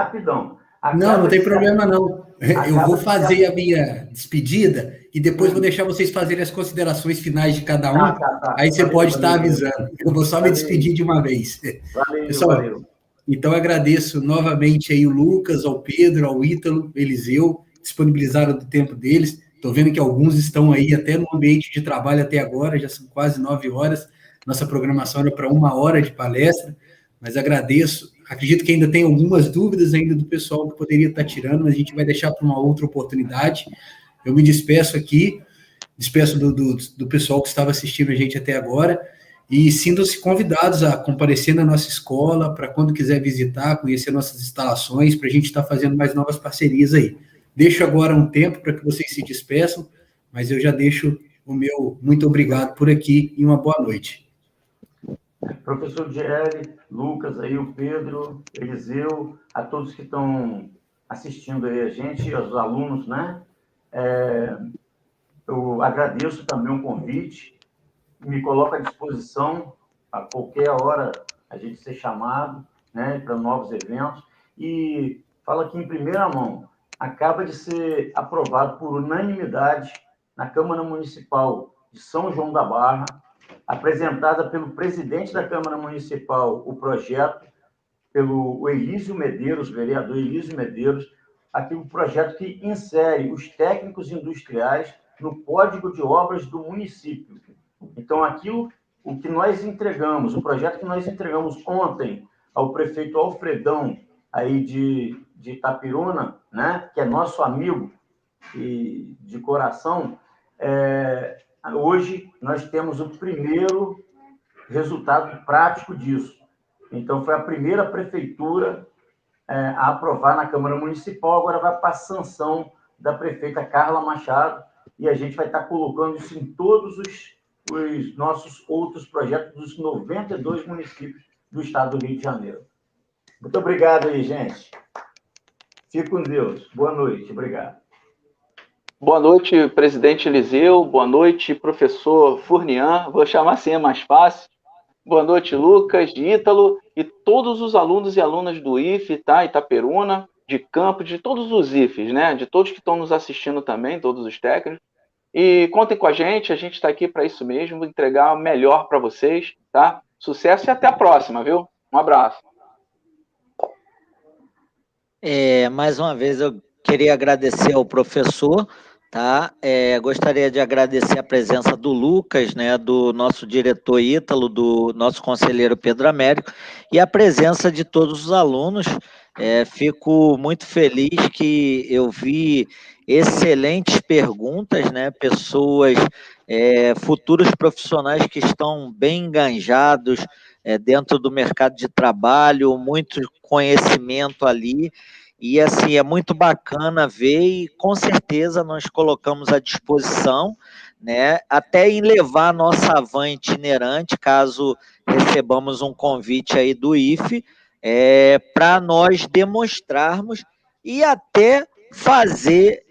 Não tem problema, não. Eu vou fazer a de... minha despedida e depois vou deixar vocês fazerem as considerações finais de cada um. Tá. Aí você pode estar avisando. Eu vou só me despedir de uma vez. Pessoal, então agradeço novamente aí o Lucas, ao Pedro, ao Ítalo, Eliseu, disponibilizaram do tempo deles. Estou vendo que alguns estão aí até no ambiente de trabalho até agora, já são quase 9 horas. Nossa programação era para 1 hora de palestra, mas agradeço. Acredito que ainda tem algumas dúvidas ainda do pessoal que poderia estar tirando, mas a gente vai deixar para uma outra oportunidade. Eu me despeço aqui, despeço do pessoal que estava assistindo a gente até agora, e sintam-se convidados a comparecer na nossa escola, para quando quiser visitar, conhecer nossas instalações, para a gente estar fazendo mais novas parcerias aí. Deixo agora um tempo para que vocês se despeçam, mas eu já deixo o meu muito obrigado por aqui e uma boa noite. Professor Diele, Lucas, aí o Pedro, Eliseu, a todos que estão assistindo aí a gente, aos alunos, né? Eu agradeço também o convite, me coloco à disposição a qualquer hora a gente ser chamado, né, para novos eventos, e falo aqui em primeira mão, acaba de ser aprovado por unanimidade na Câmara Municipal de São João da Barra, apresentada pelo presidente da Câmara Municipal, o projeto, pelo Elísio Medeiros, vereador Elísio Medeiros, aqui um projeto que insere os técnicos industriais no Código de Obras do município. Então, aquilo, o que nós entregamos, o projeto que nós entregamos ontem ao prefeito Alfredão, aí de Itapiruna, né, que é nosso amigo e de coração, hoje nós temos o primeiro resultado prático disso. Então, foi a primeira prefeitura a aprovar na Câmara Municipal, agora vai para a sanção da prefeita Carla Machado, e a gente vai estar colocando isso em todos os nossos outros projetos dos 92 municípios do estado do Rio de Janeiro. Muito obrigado aí, gente. Fique com Deus. Boa noite. Obrigado. Boa noite, presidente Eliseu. Boa noite, professor Furnian. Vou chamar assim, é mais fácil. Boa noite, Lucas, Ítalo e todos os alunos e alunas do IFE, tá? Itaperuna, de Campos, de todos os IFEs, né? De todos que estão nos assistindo também, todos os técnicos. E contem com a gente está aqui para isso mesmo, entregar o melhor para vocês, tá? Sucesso e até a próxima, viu? Um abraço. Mais uma vez eu queria agradecer ao professor, tá? Gostaria de agradecer a presença do Lucas, né, do nosso diretor Ítalo, do nosso conselheiro Pedro Américo, e a presença de todos os alunos. Fico muito feliz que eu vi excelentes perguntas, né? Pessoas, futuros profissionais que estão bem engajados dentro do mercado de trabalho, muito conhecimento ali. E assim, é muito bacana ver e com certeza nós colocamos à disposição, né, até em levar a nossa van itinerante, caso recebamos um convite aí do IFE, para nós demonstrarmos e até fazer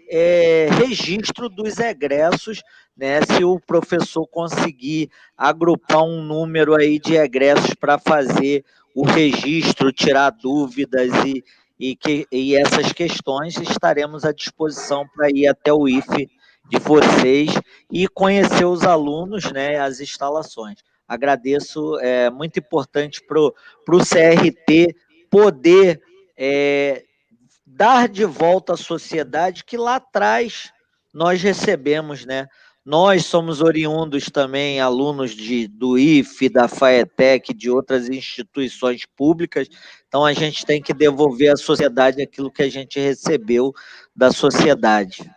registro dos egressos, né, se o professor conseguir agrupar um número aí de egressos para fazer o registro, tirar dúvidas e essas questões, estaremos à disposição para ir até o IFE de vocês e conhecer os alunos, né, as instalações. Agradeço, é muito importante para o CRT poder dar de volta à sociedade que lá atrás nós recebemos, né? Nós somos oriundos também, alunos do IFE, da FAETEC, de outras instituições públicas, então a gente tem que devolver à sociedade aquilo que a gente recebeu da sociedade.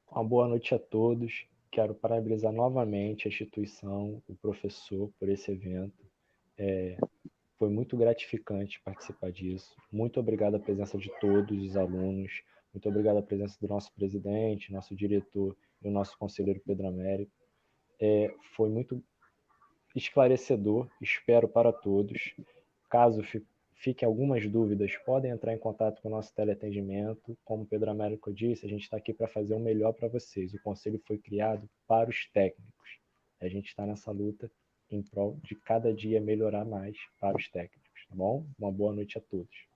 Uma boa noite a todos. Quero parabenizar novamente a instituição, o professor, por esse evento. Foi muito gratificante participar disso. Muito obrigado à presença de todos os alunos. Muito obrigado à presença do nosso presidente, nosso diretor e o nosso conselheiro Pedro Américo. Foi muito esclarecedor, espero para todos. Caso fiquem algumas dúvidas, podem entrar em contato com o nosso teleatendimento. Como o Pedro Américo disse, a gente está aqui para fazer o melhor para vocês. O conselho foi criado para os técnicos. A gente está nessa luta em prol de cada dia melhorar mais para os técnicos, tá bom? Uma boa noite a todos.